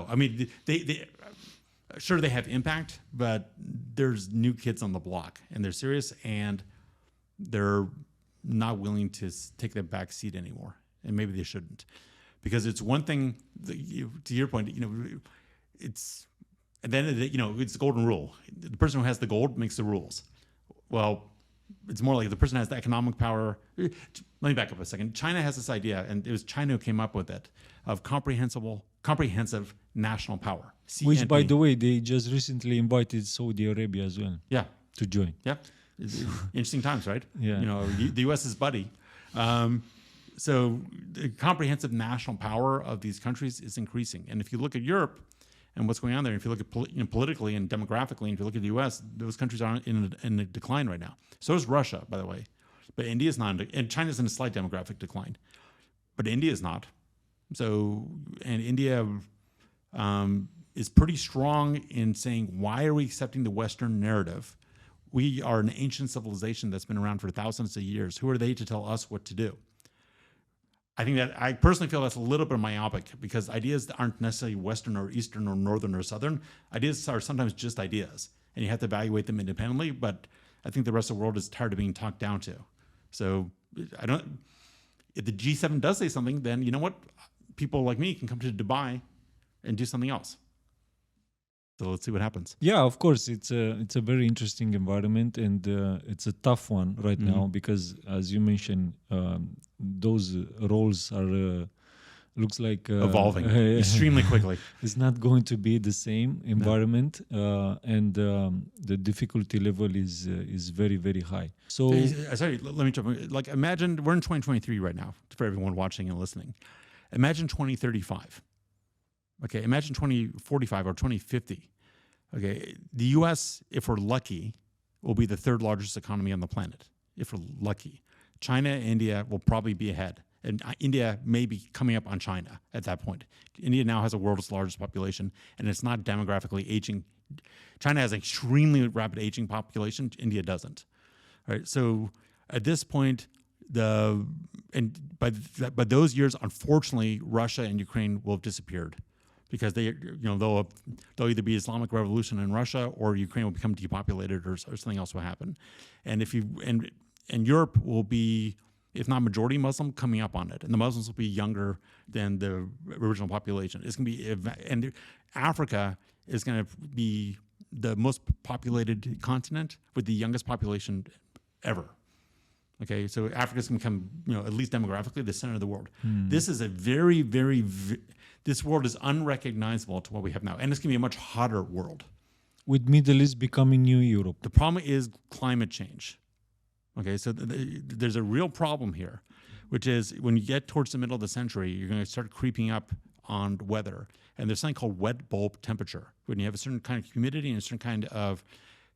I mean they sure they have impact, but there's new kids on the block, and they're serious, and they're not willing to take the back seat anymore, and maybe they shouldn't, because it's one thing to your point, it's at the end of the day, it's the golden rule. The person who has the gold makes the rules. Well, it's more like the person has the economic power. Let me back up a second. China has this idea, and it was China who came up with it, of comprehensive national power. CNP. Which, by the way, they just recently invited Saudi Arabia as well. Yeah. To join. Yeah. Interesting times, right? Yeah. The U.S. is buddy. So the comprehensive national power of these countries is increasing. And if you look at Europe and what's going on there, if you look at politically and demographically, and if you look at the U.S., those countries are in a decline right now. So is Russia, by the way. But India is not, and China's in a slight demographic decline. But India is not. So, and India is pretty strong in saying, why are we accepting the Western narrative? We are an ancient civilization that's been around for thousands of years. Who are they to tell us what to do? I personally feel that's a little bit myopic, because ideas aren't necessarily Western or Eastern or Northern or Southern. Ideas are sometimes just ideas, and you have to evaluate them independently. But I think the rest of the world is tired of being talked down to. So if the G7 does say something, then you know what? People like me can come to Dubai and do something else. So let's see what happens. Yeah, of course, it's a very interesting environment, and it's a tough one right now, because, as you mentioned, those roles are looks like evolving extremely quickly. It's not going to be the same environment, and the difficulty level is very, very high. So, sorry, let me jump in. Like, imagine we're in 2023 right now. For everyone watching and listening, imagine 2035. Okay, imagine 2045 or 2050. Okay, the U.S., if we're lucky, will be the third largest economy on the planet, if we're lucky. China and India will probably be ahead, and India may be coming up on China at that point. India now has the world's largest population, and it's not demographically aging. China has an extremely rapid aging population. India doesn't. All right, so at this point, by those years, unfortunately, Russia and Ukraine will have disappeared, because they'll either be Islamic Revolution in Russia, or Ukraine will become depopulated, or something else will happen. And and Europe will be, if not majority Muslim, coming up on it, and the Muslims will be younger than the original population. It's going to be, and Africa is going to be the most populated continent with the youngest population ever. Okay, so Africa's going to become, at least demographically, the center of the world. This is a very, very, this world is unrecognizable to what we have now, and it's going to be a much hotter world. With Middle East becoming new Europe. The problem is climate change. Okay, so there's a real problem here, which is when you get towards the middle of the century, you're going to start creeping up on weather, and there's something called wet bulb temperature. When you have a certain kind of humidity and a certain kind of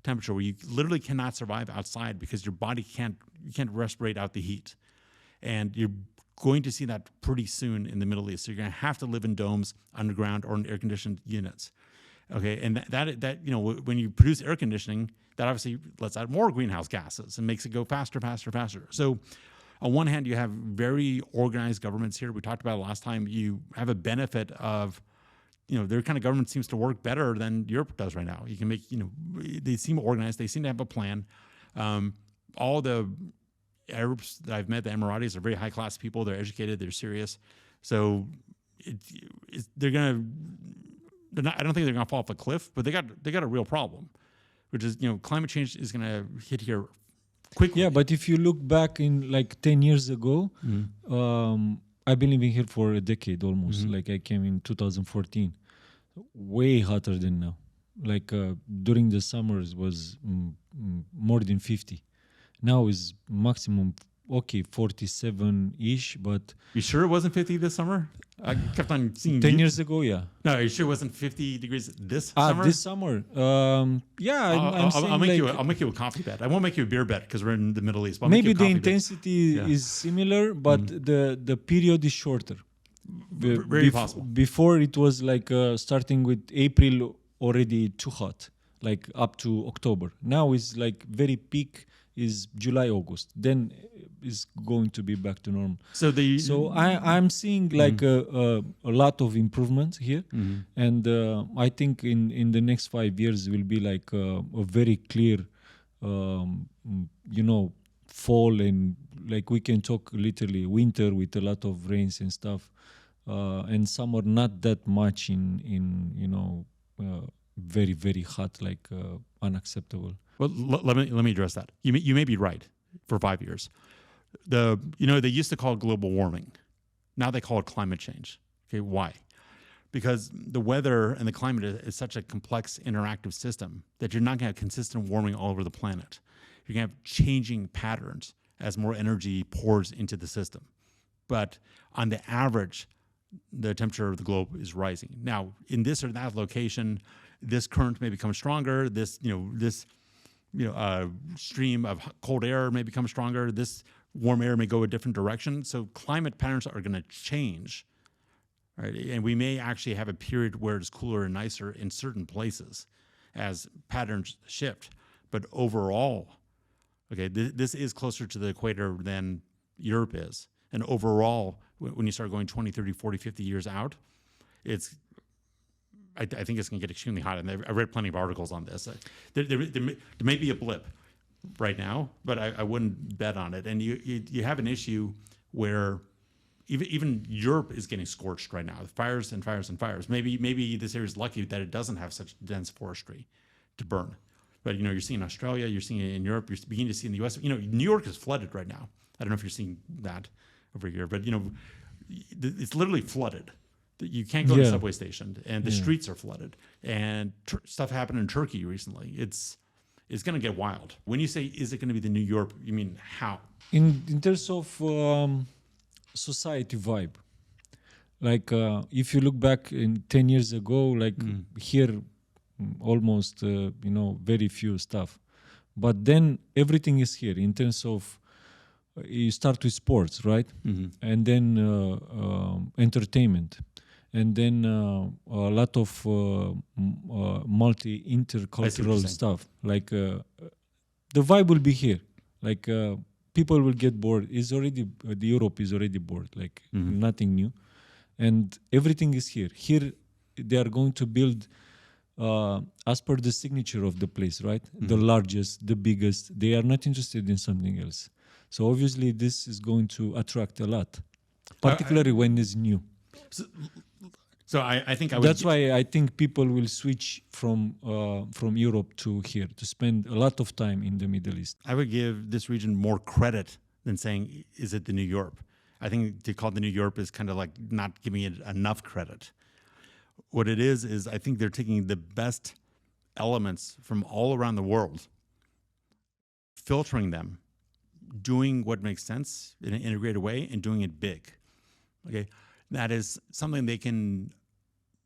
temperature where you literally cannot survive outside because your body you can't respirate out the heat. And you're going to see that pretty soon in the Middle East. So you're going to have to live in domes, underground, or in air-conditioned units. Okay, and that when you produce air conditioning, that obviously lets out more greenhouse gases and makes it go faster, faster, faster. So on one hand, you have very organized governments here. We talked about it last time. You have a benefit of, their kind of government seems to work better than Europe does right now. You can make, they seem organized. They seem to have a plan. All the Arabs that I've met, the Emiratis, are very high-class people. They're educated. They're serious. So I don't think they're going to fall off a cliff, but they got a real problem, which is, climate change is going to hit here quickly. Yeah, but if you look back in like 10 years ago, I've been living here for a decade almost. Like I came in 2014, way hotter than now. Like during the summers was more than 50. Now is maximum okay, 47-ish, but You sure it wasn't 50 this summer? I kept on seeing 10 years ago, yeah. No, are you sure it wasn't 50 degrees this summer? This summer. Yeah, I'm saying I'll make you a coffee bet. I won't make you a beer bet because we're in the Middle East. But I'll maybe make you the a coffee bet. intensity Yeah. is similar, but the period is shorter. Very possible. Before it was like starting with April already too hot, like up to October. Now it's like very peak is July, August. Then it's going to be back to normal. So I'm seeing like a lot of improvements here, and I think in the next 5 years will be like a very clear, fall, and like we can talk literally winter with a lot of rains and stuff, and summer not that much in very very hot, like unacceptable. Well, let me address that. You may be right for 5 years. They used to call it global warming. Now they call it climate change. Okay, why? Because the weather and the climate is such a complex interactive system that you're not going to have consistent warming all over the planet. You're going to have changing patterns as more energy pours into the system. But on the average, the temperature of the globe is rising. Now, in this or that location, this current may become stronger. This stream of cold air may become stronger. This warm air may go a different direction. So climate patterns are going to change, right? And we may actually have a period where it's cooler and nicer in certain places as patterns shift. But overall, okay, this is closer to the equator than Europe is. And overall, when you start going 20, 30, 40, 50 years out, I think it's going to get extremely hot. And I read plenty of articles on this. There may be a blip right now, but I wouldn't bet on it. And you have an issue where even Europe is getting scorched right now. Fires and fires and fires. Maybe this area is lucky that it doesn't have such dense forestry to burn. But you're seeing Australia, you're seeing it in Europe, you're beginning to see in the US. New York is flooded right now. I don't know if you're seeing that over here, but it's literally flooded. You can't go to the subway station, and the streets are flooded. And stuff happened in Turkey recently. It's going to get wild. When you say, is it going to be the New York, you mean how? In terms of society vibe, like if you look back in 10 years ago, like here, almost, very few stuff. But then everything is here in terms of, you start with sports, right? And then entertainment. And then a lot of intercultural stuff. Like the vibe will be here. Like people will get bored. The Europe is already bored. Like nothing new, and everything is here. Here they are going to build as per the signature of the place, right? The largest, the biggest. They are not interested in something else. So obviously this is going to attract a lot, particularly when it's new. So I think I would. That's why I think people will switch from Europe to here to spend a lot of time in the Middle East. I would give this region more credit than saying, is it the New Europe? I think to call it the New Europe is kind of like not giving it enough credit. What it is I think they're taking the best elements from all around the world, filtering them, doing what makes sense in an integrated way, and doing it big. Okay, that is something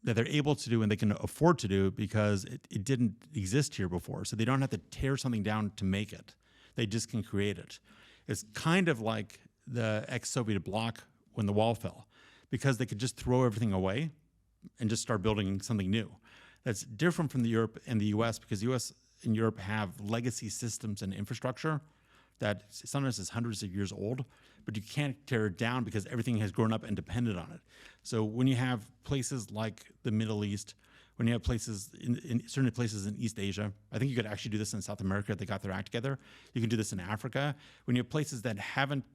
that they're able to do and they can afford to do because it didn't exist here before. So they don't have to tear something down to make it. They just can create it. It's kind of like the ex-Soviet bloc when the wall fell, because they could just throw everything away and just start building something new. That's different from the Europe and the US, because the US and Europe have legacy systems and infrastructure that sometimes is hundreds of years old, but you can't tear it down because everything has grown up and depended on it. So when you have places like the Middle East, when you have places in certain places in East Asia, I think you could actually do this in South America. They got their act together. You can do this in Africa. When you have places that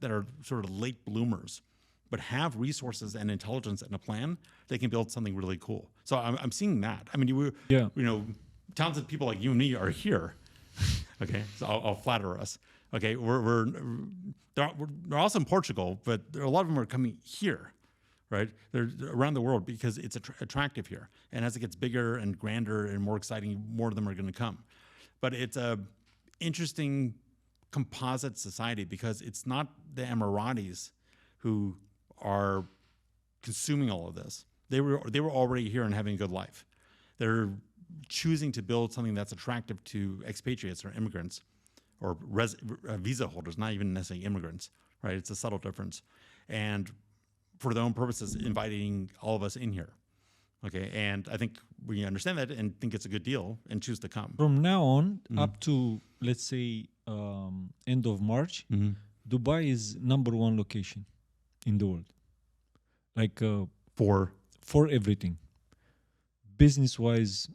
are sort of late bloomers, but have resources and intelligence and a plan, they can build something really cool. So I'm seeing that. I mean, talented people like you and me are here. Okay, so I'll flatter us. Okay, they're also in Portugal, but a lot of them are coming here, right? They're around the world because it's attractive here. And as it gets bigger and grander and more exciting, more of them are going to come. But it's a interesting composite society because it's not the Emiratis who are consuming all of this. They were already here and having a good life. They're choosing to build something that's attractive to expatriates or immigrants or visa holders, not even necessarily immigrants, right? It's a subtle difference. And for their own purposes, inviting all of us in here. Okay, and I think we understand that and think it's a good deal and choose to come. From now on, up to, let's say, end of March, Dubai is #1 location in the world. Like for everything. Business-wise,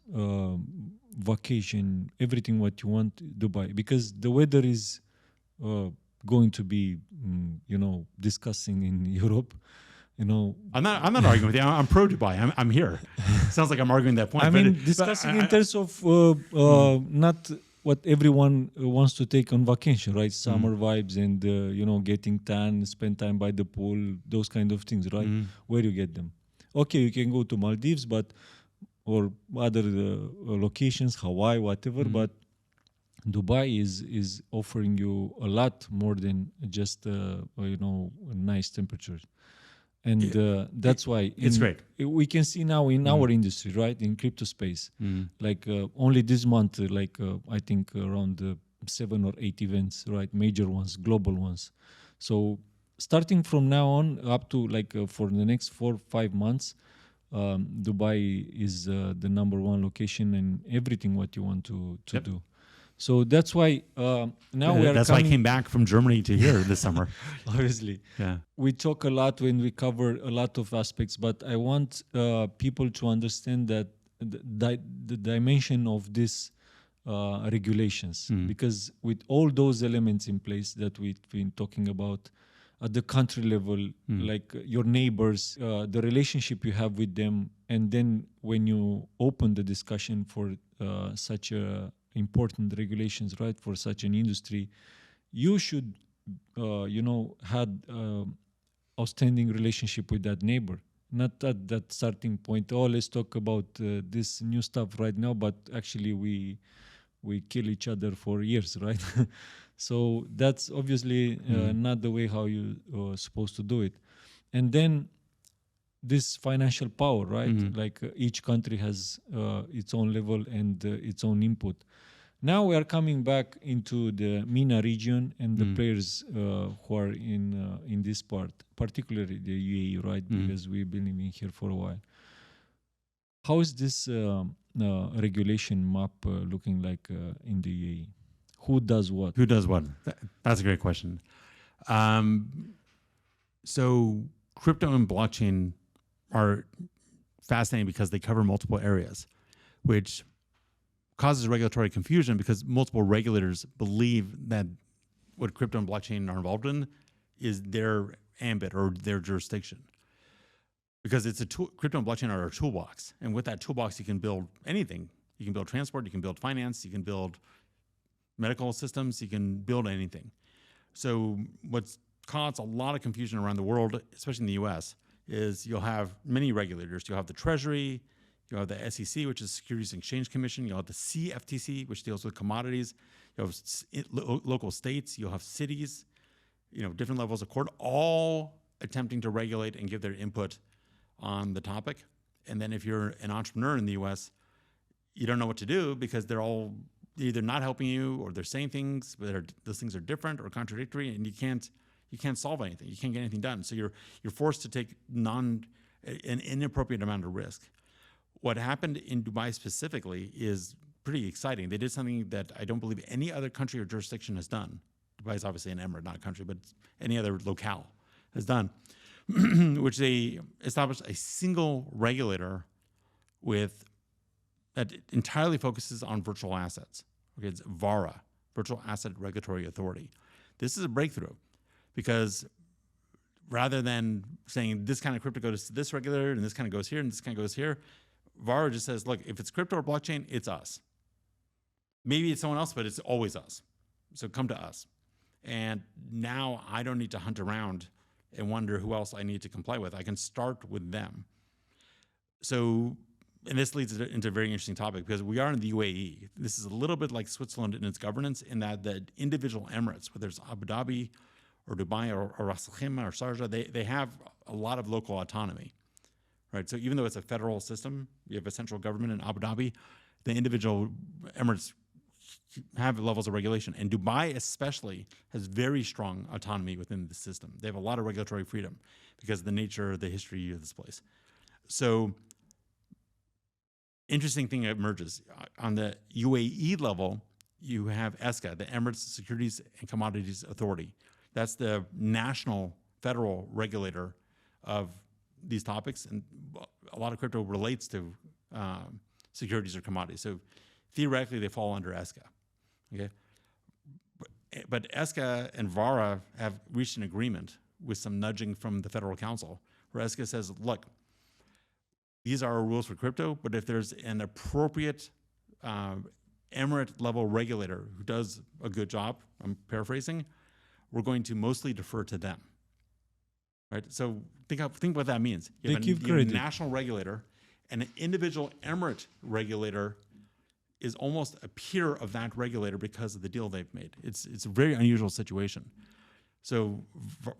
vacation, everything what you want, Dubai. Because the weather is going to be, discussing in Europe. I'm not arguing with you. I'm pro Dubai. I'm here. Sounds like I'm arguing that point. I mean, discussing in terms of not what everyone wants to take on vacation, right? Summer vibes and getting tan, spend time by the pool, those kind of things, right? Where you get them? Okay, you can go to Maldives, or other locations, Hawaii, whatever, but Dubai is offering you a lot more than just nice temperatures. And that's why it's great. We can see now in our industry, right, in crypto space, like only this month, I think around 7 or 8 events, right, major ones, global ones. So starting from now on up to for the next 4 or 5 months, Dubai is the #1 location and everything what you want to do. So that's why now we are. That's why I came back from Germany to here this summer. Obviously, yeah. We talk a lot when we cover a lot of aspects, but I want people to understand that the dimension of this regulations, because with all those elements in place that we've been talking about at the country level, like your neighbors, the relationship you have with them, and then when you open the discussion for such a important regulations, right, for such an industry, you should, had outstanding relationship with that neighbor. Not at that starting point, let's talk about this new stuff right now, but actually we kill each other for years, right? So that's obviously not the way how you are supposed to do it. And then this financial power, right? Like each country has its own level and its own input. Now we are coming back into the MENA region and the players who are in this part, particularly the UAE, right? Because we've been living here for a while. How is this regulation map looking like in the UAE? Who does what? Who does what? That's a great question. So crypto and blockchain are fascinating because they cover multiple areas, which causes regulatory confusion because multiple regulators believe that what crypto and blockchain are involved in is their ambit or their jurisdiction. Because it's a tool, crypto and blockchain are a toolbox. And with that toolbox, you can build anything. You can build transport, you can build finance, you can build medical systems, you can build anything. So what's caused a lot of confusion around the world, especially in the US, is you'll have many regulators. You'll have the Treasury, you'll have the SEC, which is Securities and Exchange Commission. You'll have the CFTC, which deals with commodities. You'll have local states. You'll have cities, different levels of court, all attempting to regulate and give their input on the topic. And then if you're an entrepreneur in the US, you don't know what to do because they're all either not helping you or they're saying things, but those things are different or contradictory, and you can't solve anything. You can't get anything done. So you're forced to take an inappropriate amount of risk. What happened in Dubai specifically is pretty exciting. They did something that I don't believe any other country or jurisdiction has done. Dubai is obviously an emirate, not a country, but any other locale has done, which they established a single regulator that entirely focuses on virtual assets. Okay, it's VARA, Virtual Asset Regulatory Authority. This is a breakthrough because rather than saying this kind of crypto goes to this regulator and this kind of goes here and this kind of goes here, VARA just says, look, if it's crypto or blockchain, it's us. Maybe it's someone else, but it's always us. So come to us. And now I don't need to hunt around and wonder who else I need to comply with. I can start with them. So and this leads into a very interesting topic because we are in the UAE. This is a little bit like Switzerland in its governance in that the individual emirates, whether it's Abu Dhabi or Dubai or Ras Al Khaimah or Sharjah, they have a lot of local autonomy, right? So even though it's a federal system, you have a central government in Abu Dhabi, the individual emirates have levels of regulation. And Dubai especially has very strong autonomy within the system. They have a lot of regulatory freedom because of the nature, the history of this place. So interesting thing emerges. On the UAE level, you have ESCA, the Emirates Securities and Commodities Authority. That's the national federal regulator of these topics. And a lot of crypto relates to securities or commodities. So theoretically, they fall under ESCA. Okay, but ESCA and VARA have reached an agreement with some nudging from the Federal Council, where ESCA says, look, these are our rules for crypto, but if there's an appropriate emirate-level regulator who does a good job, I'm paraphrasing, we're going to mostly defer to them. Right? So think what that means. You have a national regulator, and an individual emirate regulator is almost a peer of that regulator because of the deal they've made. It's a very unusual situation. So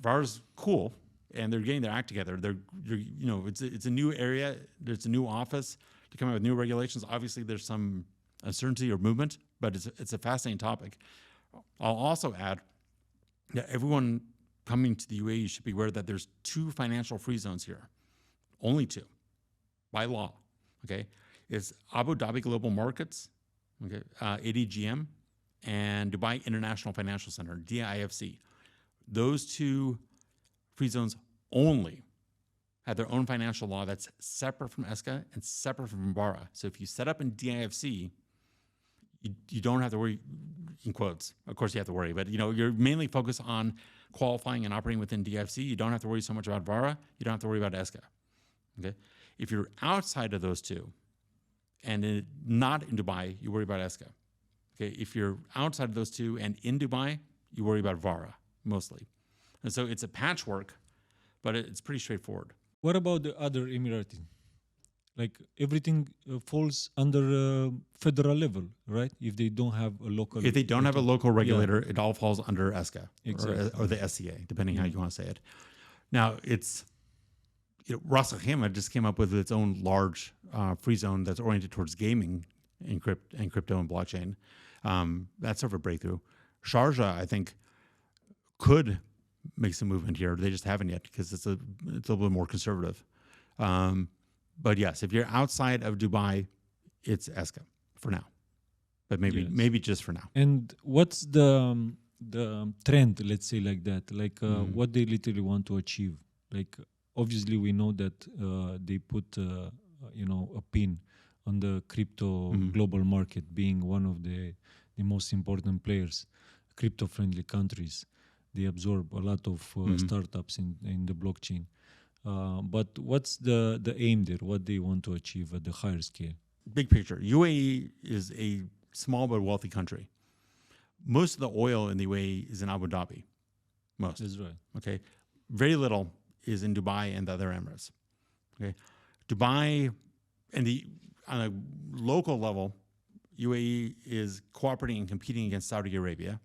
VAR's cool, and they're getting their act together. It's a new area. There's a new office to come out with new regulations. Obviously, there's some uncertainty or movement, but it's a fascinating topic. I'll also add that everyone coming to the UAE should be aware that there's 2 financial free zones here, only 2, by law. Okay, it's Abu Dhabi Global Markets, okay, ADGM, and Dubai International Financial Center, DIFC. Those 2 free zones only have their own financial law that's separate from ESCA and separate from VARA. So if you set up in DIFC, you don't have to worry, in quotes, of course you have to worry, but you're mainly focused on qualifying and operating within DIFC. You don't have to worry so much about VARA. You don't have to worry about ESCA. Okay? If you're outside of those 2 and not in Dubai, you worry about ESCA. Okay? If you're outside of those 2 and in Dubai, you worry about VARA mostly. And so it's a patchwork, but it's pretty straightforward. What about the other Emirates? Like everything falls under federal level, right? If they don't have a local... If they don't have a local regulator, it all falls under ESCA Exactly. or the SCA, depending how you want to say it. Now, Ras Al Khaimah just came up with its own large free zone that's oriented towards gaming and crypto and blockchain. That's sort of a breakthrough. Sharjah, I think, could make some movement here. They just haven't yet because it's a little bit more conservative. But yes, if you're outside of Dubai, it's ESCA for now. But maybe just for now. And what's the trend, let's say like that? Like what they literally want to achieve? Like obviously we know that they put a pin on the crypto global market being one of the most important players, crypto-friendly countries. They absorb a lot of startups in the blockchain. But what's the aim there? What they want to achieve at the higher scale? Big picture. UAE is a small but wealthy country. Most of the oil in the UAE is in Abu Dhabi. Most. That's right. Okay. Very little is in Dubai and the other Emirates. Okay. Dubai on a local level, UAE is cooperating and competing against Saudi Arabia.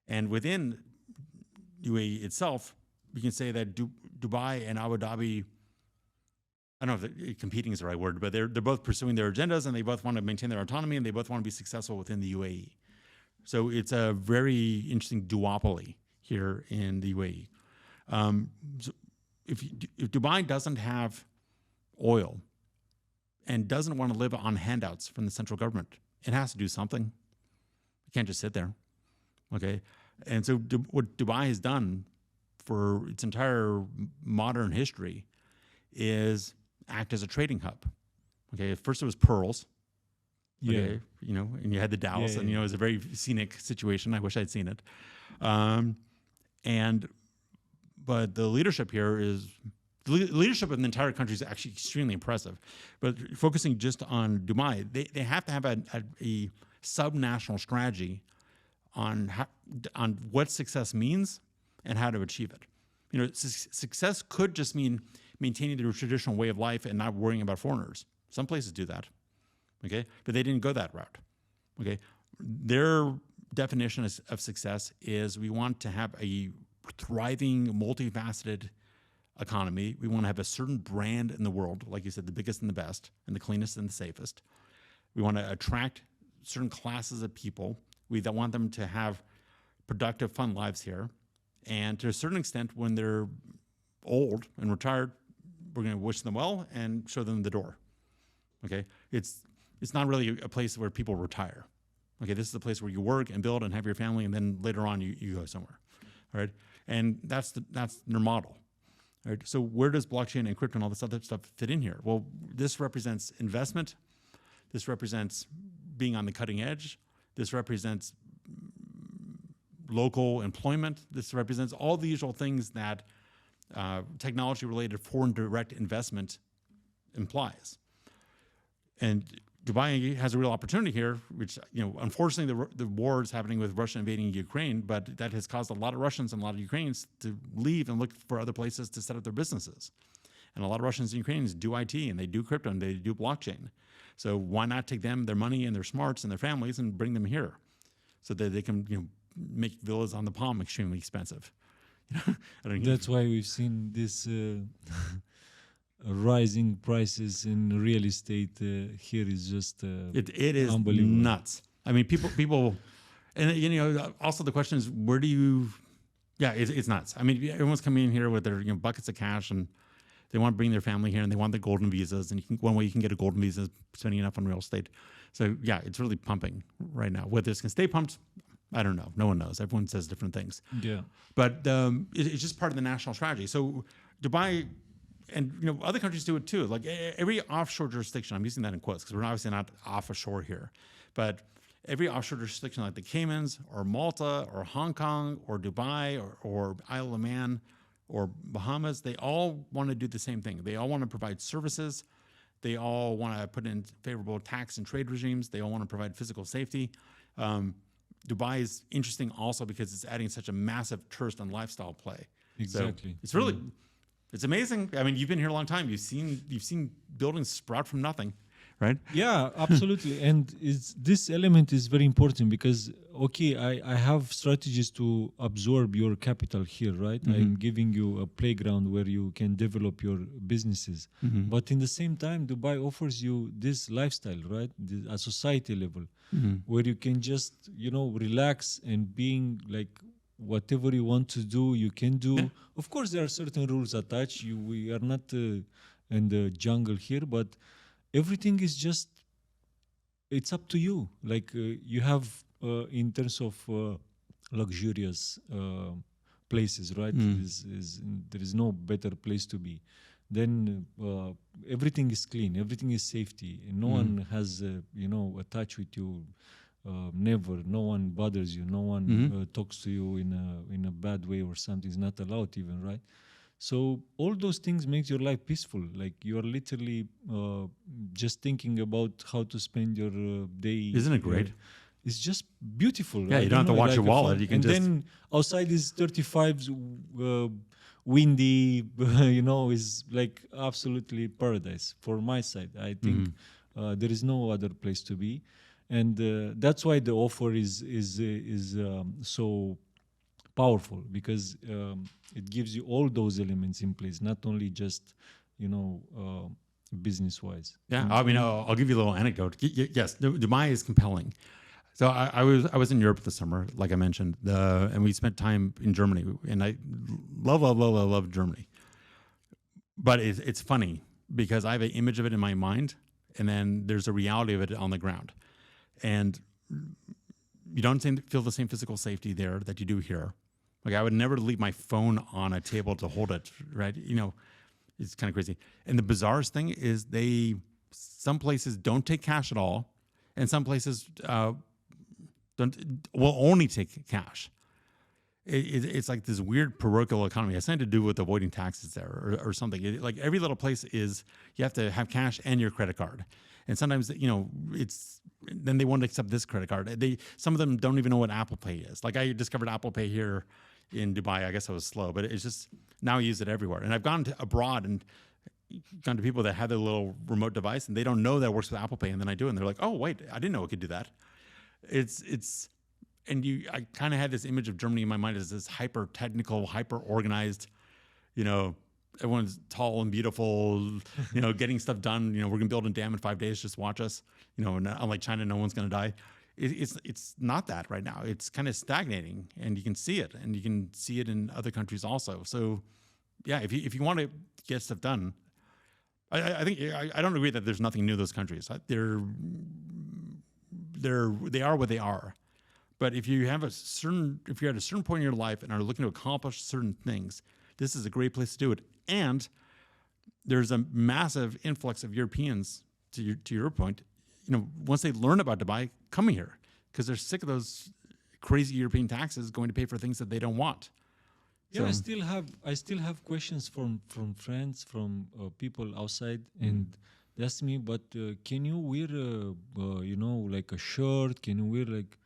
And within UAE itself, we can say that Dubai and Abu Dhabi, I don't know if competing is the right word, but they're both pursuing their agendas and they both want to maintain their autonomy and they both want to be successful within the UAE. So it's a very interesting duopoly here in the UAE. So if Dubai doesn't have oil and doesn't want to live on handouts from the central government, it has to do something. It can't just sit there. Okay. And so what Dubai has done for its entire modern history is act as a trading hub. Okay. At first it was pearls. Okay, and you had the Dallas, and it was a very scenic situation. I wish I'd seen it. But the leadership here leadership in the entire country is actually extremely impressive. But focusing just on Dubai, they have to have a sub-national strategy on what success means and how to achieve it. Success could just mean maintaining the traditional way of life and not worrying about foreigners. Some places do that, okay? But they didn't go that route, okay? Their definition of success is we want to have a thriving, multifaceted economy. We want to have a certain brand in the world, like you said, the biggest and the best, and the cleanest and the safest. We want to attract certain classes of people. We want them to have productive, fun lives here. And to a certain extent, when they're old and retired, we're going to wish them well and show them the door. Okay, it's not really a place where people retire. Okay, this is a place where you work and build and have your family, and then later on you go somewhere. All right, and that's their model. All right, so where does blockchain and crypto and all this other stuff fit in here? Well, this represents investment. This represents being on the cutting edge. This represents local employment. This represents all the usual things that technology-related foreign direct investment implies. And Dubai has a real opportunity here, which, unfortunately the war is happening with Russia invading Ukraine, but that has caused a lot of Russians and a lot of Ukrainians to leave and look for other places to set up their businesses. And a lot of Russians and Ukrainians do IT and they do crypto and they do blockchain. So why not take them, their money and their smarts and their families and bring them here so that they can, make villas on the Palm extremely expensive. That's why we've seen this rising prices in real estate here is just it is unbelievable. Nuts. I mean, people, and also the question is, where do you? Yeah, it's nuts. I mean, everyone's coming in here with their buckets of cash and they want to bring their family here and they want the golden visas. And one way you can get a golden visa is spending enough on real estate. So yeah, it's really pumping right now. Whether it's going to stay pumped, I don't know. No one knows. Everyone says different things. Yeah. But it's just part of the national strategy. So Dubai and other countries do it too. Like every offshore jurisdiction, I'm using that in quotes because we're obviously not off ashore here, but every offshore jurisdiction like the Caymans or Malta or Hong Kong or Dubai or Isle of Man or Bahamas, they all want to do the same thing. They all want to provide services. They all want to put in favorable tax and trade regimes. They all want to provide physical safety. Dubai is interesting also because it's adding such a massive tourist and lifestyle play. Exactly. So it's really, it's amazing. I mean, you've been here a long time. You've seen buildings sprout from nothing, right? Yeah, absolutely. And this element is very important because, okay, I have strategies to absorb your capital here, right? Mm-hmm. I'm giving you a playground where you can develop your businesses. Mm-hmm. But in the same time, Dubai offers you this lifestyle, right? A society level where you can just, relax and being like whatever you want to do, you can do. Yeah. Of course, there are certain rules attached. We are not in the jungle here, but everything is just, it's up to you. Like you have in terms of luxurious places, right? There is no better place to be. Then everything is clean, everything is safety. No one has, a touch with you. Never. No one bothers you. No one talks to you in a bad way or something. It's not allowed even, right? So all those things make your life peaceful. Like you are literally just thinking about how to spend your day. Isn't it great? It's just beautiful. Yeah, you don't have to watch your wallet. You can just. And then outside is 35 windy. Is like absolutely paradise for my side. I think there is no other place to be, and that's why the offer is so powerful because it gives you all those elements in place, not only just business wise. Yeah, I mean, I'll give you a little anecdote. Yes, Dubai is compelling. So I was in Europe this summer, like I mentioned, and we spent time in Germany, and I love Germany. But it's funny because I have an image of it in my mind, and then there's a reality of it on the ground, and you don't feel the same physical safety there that you do here. Like I would never leave my phone on a table to hold it, right? It's kind of crazy. And the bizarrest thing is some places don't take cash at all, and some places will only take cash. It's like this weird parochial economy. It's something to do with avoiding taxes there or something. Like every little place is, you have to have cash and your credit card. And sometimes, then they won't accept this credit card. Some of them don't even know what Apple Pay is. Like I discovered Apple Pay here in Dubai. I guess I was slow, but it's just, now I use it everywhere. And I've gone abroad and gone to people that have their little remote device and they don't know that it works with Apple Pay, and then I do, and they're like, "Oh, wait, I didn't know it could do that." I kind of had this image of Germany in my mind as this hyper technical, hyper organized, everyone's tall and beautiful, getting stuff done. We're gonna build a dam in 5 days. Just watch us. And unlike China, no one's gonna die. It's not that right now. It's kind of stagnating, and you can see it, and you can see it in other countries also. So, yeah, if you want to get stuff done, I think I don't agree that there's nothing new in those countries. They are what they are. But if you're at a certain point in your life and are looking to accomplish certain things, this is a great place to do it. And there's a massive influx of Europeans, to your point, once they learn about Dubai, coming here because they're sick of those crazy European taxes going to pay for things that they don't want. Yeah, I still have questions from friends, from people outside, and they ask me, but can you wear like a shirt? Can you wear like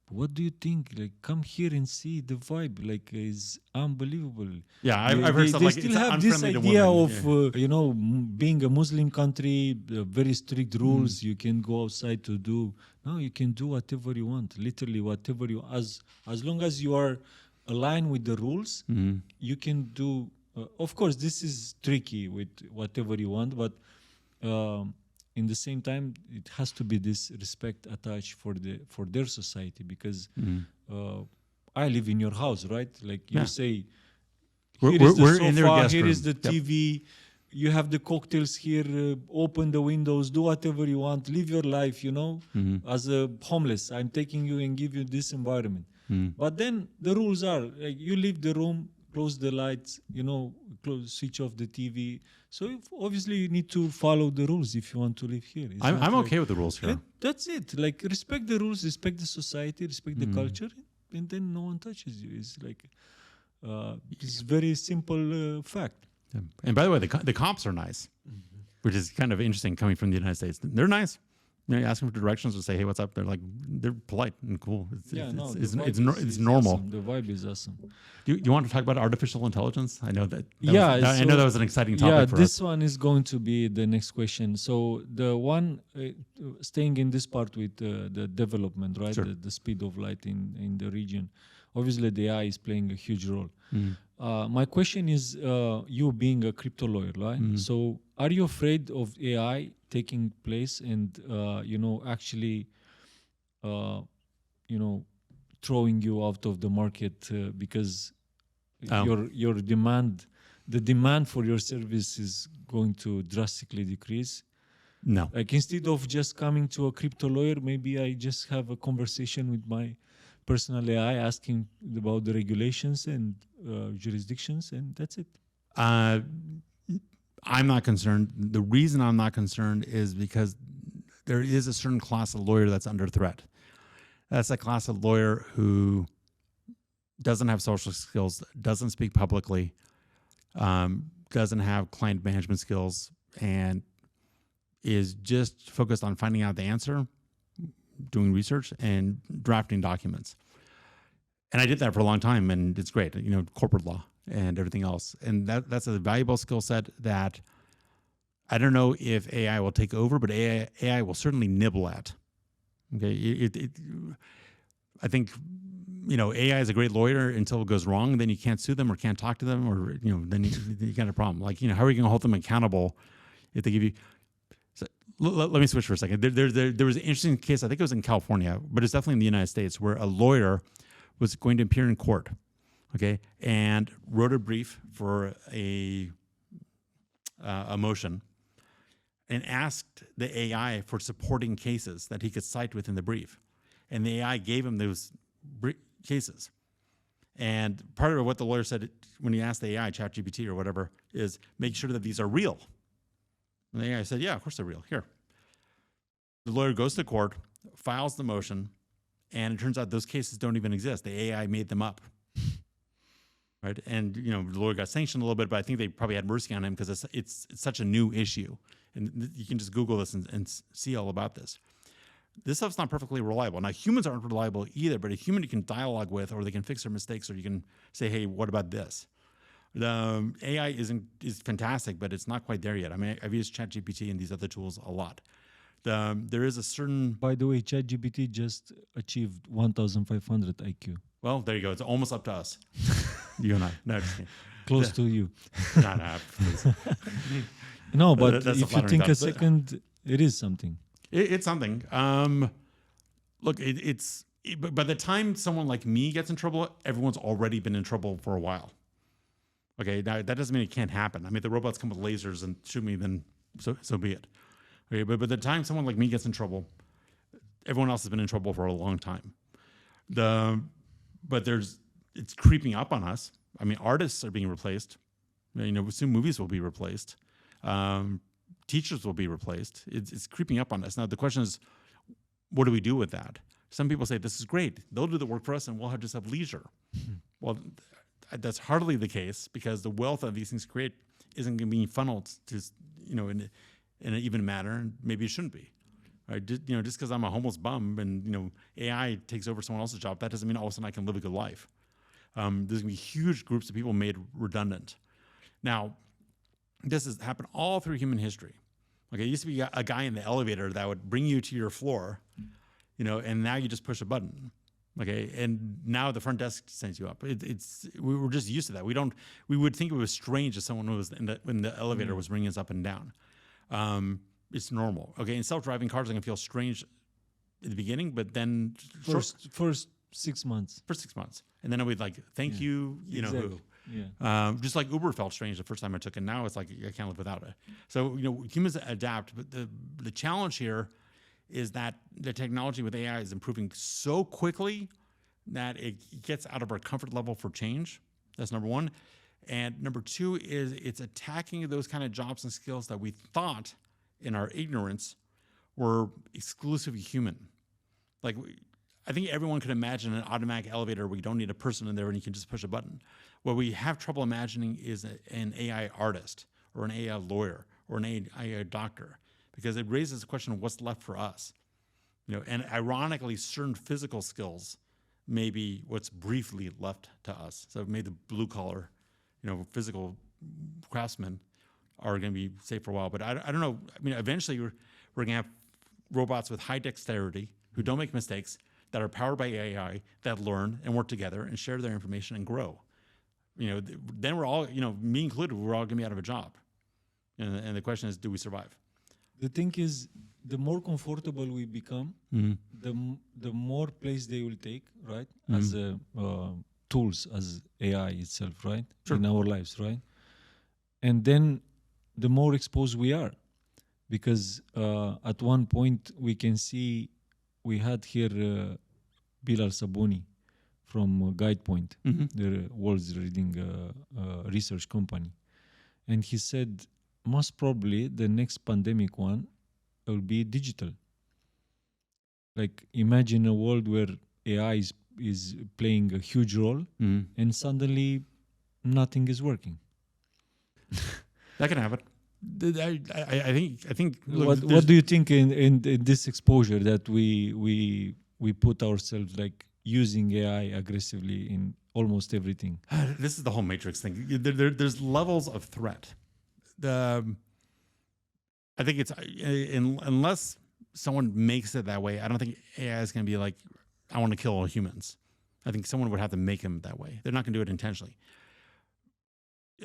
what do you think? Like, come here and see the vibe. Like, is unbelievable. Yeah, I've heard stuff they like still it's have this unfriendly to idea women. of being a Muslim country, very strict rules. You can go outside to do. No, you can do whatever you want. Literally, whatever you as long as you are aligned with the rules, you can do. Of course, this is tricky with whatever you want, but. In the same time, it has to be this respect attached for their society, because I live in your house, right? Like you say, here is the sofa, here is the TV, you have the cocktails here, open the windows, do whatever you want, live your life, as a homeless. I'm taking you and give you this environment. But then the rules are, like, you leave the room, close the lights, switch off the TV. So obviously you need to follow the rules if you want to live here. I'm okay with the rules here. That's it. Like, respect the rules, respect the society, respect the culture, and then no one touches you. It's like it's very simple fact. Yeah. And by the way, the cops are nice, which is kind of interesting coming from the United States. They're nice. You ask them for directions or say, "Hey, what's up?" They're polite and cool. It's normal. Awesome. The vibe is awesome. Do you want to talk about artificial intelligence? I know that. I know that was an exciting topic for us. This one is going to be the next question. So the one staying in this part with the development, right? Sure. The speed of light in the region. Obviously, the AI is playing a huge role. My question is, you being a crypto lawyer, right? So are you afraid of AI taking place and actually throwing you out of the market because your demand, the demand for your service is going to drastically decrease? No. Like, instead of just coming to a crypto lawyer, maybe I just have a conversation with my personal AI, asking about the regulations and jurisdictions, and that's it. I'm not concerned. The reason I'm not concerned is because there is a certain class of lawyer that's under threat. That's a class of lawyer who doesn't have social skills, doesn't speak publicly, doesn't have client management skills, and is just focused on finding out the answer, doing research, and drafting documents. And I did that for a long time, and it's great, corporate law and everything else. And that's a valuable skill set that I don't know if AI will take over, but AI will certainly nibble at. Okay, I think AI is a great lawyer until it goes wrong. Then you can't sue them or can't talk to them, or then you got a problem. Like, how are you going to hold them accountable if they give you? So, let me switch for a second. There was an interesting case. I think it was in California, but it's definitely in the United States, where a lawyer was going to appear in court, okay, and wrote a brief for a motion, and asked the AI for supporting cases that he could cite within the brief. And the AI gave him those cases. And part of what the lawyer said when he asked the AI, ChatGPT or whatever, is make sure that these are real. And the AI said, yeah, of course they're real. Here. The lawyer goes to court, files the motion, and it turns out those cases don't even exist. The AI made them up. Right? And the lawyer got sanctioned a little bit, but I think they probably had mercy on him because it's such a new issue. And you can just Google this and see all about this. This stuff's not perfectly reliable. Now, humans aren't reliable either, but a human you can dialogue with, or they can fix their mistakes, or you can say, hey, what about this? The AI is fantastic, but it's not quite there yet. I mean, I've used ChatGPT and these other tools a lot. There is a certain. By the way, ChatGPT just achieved 1,500 IQ. Well, there you go. It's almost up to us. You and I. No, just kidding. Close to you. No, please. No, but That's a if you flattering think a thought. second, it is something. It's something. Look, but by the time someone like me gets in trouble, everyone's already been in trouble for a while. Okay, now that doesn't mean it can't happen. I mean, if the robots come with lasers and shoot me, then so be it. Okay, but by the time someone like me gets in trouble, everyone else has been in trouble for a long time. But it's creeping up on us. I mean, artists are being replaced. Soon movies will be replaced. Teachers will be replaced. It's creeping up on us. Now the question is, what do we do with that? Some people say this is great. They'll do the work for us, and we'll just have leisure. Well, that's hardly the case, because the wealth that these things create isn't going to be funneled to in an even manner, and maybe it shouldn't be. Right? Just because I'm a homeless bum and AI takes over someone else's job, that doesn't mean all of a sudden I can live a good life. There's going to be huge groups of people made redundant. Now, this has happened all through human history. Okay, it used to be a guy in the elevator that would bring you to your floor, and now you just push a button. Okay, and now the front desk sends you up. We were just used to that. We would think it was strange if someone was when the elevator was bringing us up and down. It's normal. Okay, and self-driving cars are gonna feel strange at the beginning, but then First 6 months. for 6 months, and then we'd like thank you, Exactly. who. Yeah. Just like Uber felt strange the first time I took it, now it's like I can't live without it. So humans adapt, but the challenge here is that the technology with AI is improving so quickly that it gets out of our comfort level for change. That's number one. And number two is it's attacking those kind of jobs and skills that we thought in our ignorance were exclusively human. Like, I think everyone could imagine an automatic elevator where you don't need a person in there and you can just push a button. What we have trouble imagining is an AI artist or an AI lawyer or an AI doctor, because it raises the question of what's left for us. And ironically, certain physical skills may be what's briefly left to us. So maybe the blue collar, physical craftsmen are going to be safe for a while. But I don't know. I mean, eventually we're going to have robots with high dexterity who don't make mistakes, that are powered by AI, that learn and work together and share their information and grow. Then we're all, me included, we're all going to be out of a job. And the question is, do we survive? The thing is, the more comfortable we become, the more place they will take, right? As tools, as AI itself, right? Sure. In our lives, right? And then the more exposed we are. Because at one point we can see, we had here Bilal Sabuni from GuidePoint, the world's leading research company. And he said, most probably the next pandemic one will be digital. Like, imagine a world where AI is playing a huge role and suddenly nothing is working. That can happen. I think. Look, What do you think in this exposure that we put ourselves, like, using AI aggressively in almost everything? This is the whole matrix thing. There's levels of threat. I think it's unless someone makes it that way, I don't think AI is going to be like, I want to kill all humans. I think someone would have to make them that way. They're not going to do it intentionally.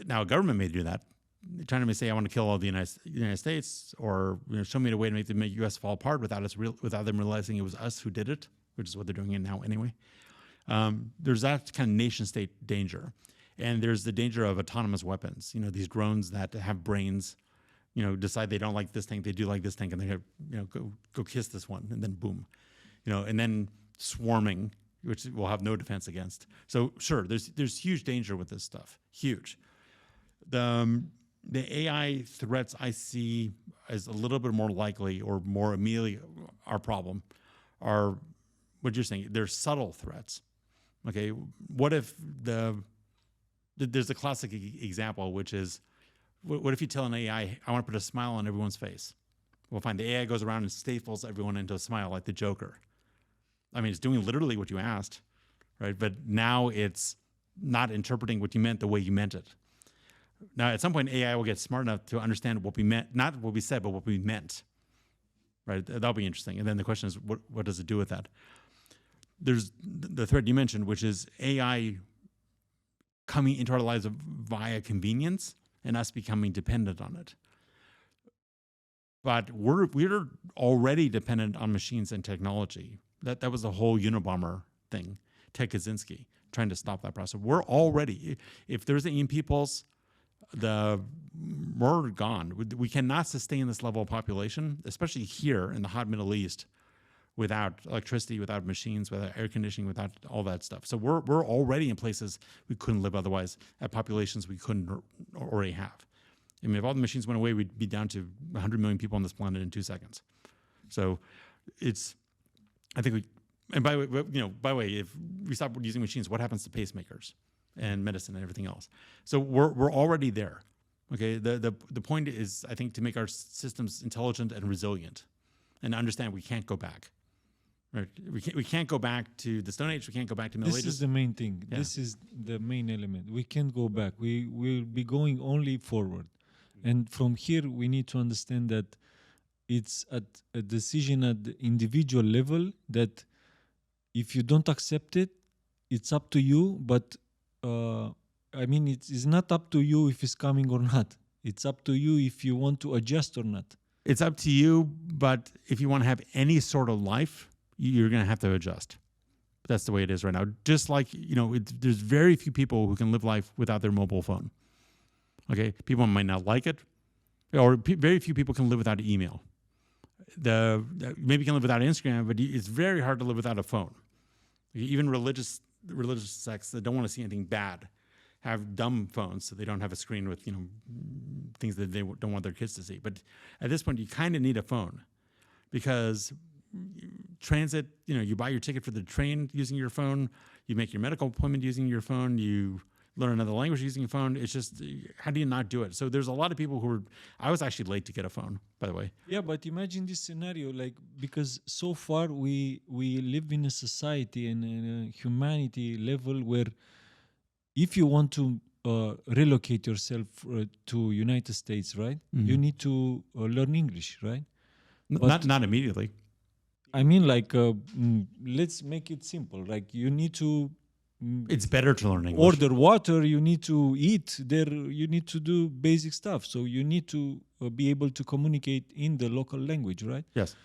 Now, a government may do that. China may say, I want to kill all the United States, or show me a way to make the U.S. fall apart without them realizing it was us who did it, which is what they're doing now anyway. There's that kind of nation-state danger. And there's the danger of autonomous weapons. These drones that have brains, decide they don't like this thing, they do like this thing, and they go kiss this one, and then boom. And then swarming, which we'll have no defense against. So sure, there's huge danger with this stuff, huge. The AI threats I see as a little bit more likely or more immediately our problem are what you're saying. They're subtle threats. Okay, what if there's a classic example, which is, what if you tell an AI, I want to put a smile on everyone's face? Well, fine, the AI goes around and staples everyone into a smile like the Joker. I mean, it's doing literally what you asked, right? But now it's not interpreting what you meant the way you meant it. Now, at some point, AI will get smart enough to understand what we meant, not what we said, but what we meant. Right? That'll be interesting. And then the question is, what does it do with that? There's the thread you mentioned, which is AI coming into our lives via convenience and us becoming dependent on it. But we're already dependent on machines and technology. That was the whole Unabomber thing, Ted Kaczynski, trying to stop that process. We're already, if there's an EMP pulse, we're gone. We cannot sustain this level of population, especially here in the hot Middle East, without electricity, without machines, without air conditioning, without all that stuff. So we're already in places we couldn't live otherwise, at populations we couldn't already have. I mean, if all the machines went away, we'd be down to 100 million people on this planet in 2 seconds. So I think and by the way, if we stop using machines, what happens to pacemakers and medicine and everything else? So we're already there. Okay, the point is, I think, to make our systems intelligent and resilient, and understand we can't go back. Right? We can't go back to the Stone Age. We can't go back to Middle Ages. This is the main thing. Yeah. This is the main element. We can't go back. We will be going only forward. And from here, we need to understand that it's at a decision at the individual level that if you don't accept it, it's up to you. But I mean, it's not up to you if it's coming or not. It's up to you if you want to adjust or not. It's up to you, but if you want to have any sort of life, you're going to have to adjust. That's the way it is right now. Just like, there's very few people who can live life without their mobile phone. Okay, people might not like it, or very few people can live without email. Maybe you can live without Instagram, but it's very hard to live without a phone. Even religious sects that don't want to see anything bad have dumb phones, so they don't have a screen with things that they don't want their kids to see. But at this point, you kind of need a phone, because transit, you buy your ticket for the train using your phone, you make your medical appointment using your phone, you learn another language using a phone. It's just, how do you not do it? So there's a lot of people who I was actually late to get a phone, by the way. Yeah, but imagine this scenario, because so far we live in a society and in a humanity level where if you want to relocate yourself to United States, right? Mm-hmm. You need to learn English, right? Not immediately. I mean, let's make it simple. You need to. It's better to learn English. Order water. You need to eat. You need to do basic stuff. So you need to be able to communicate in the local language, right? Yes.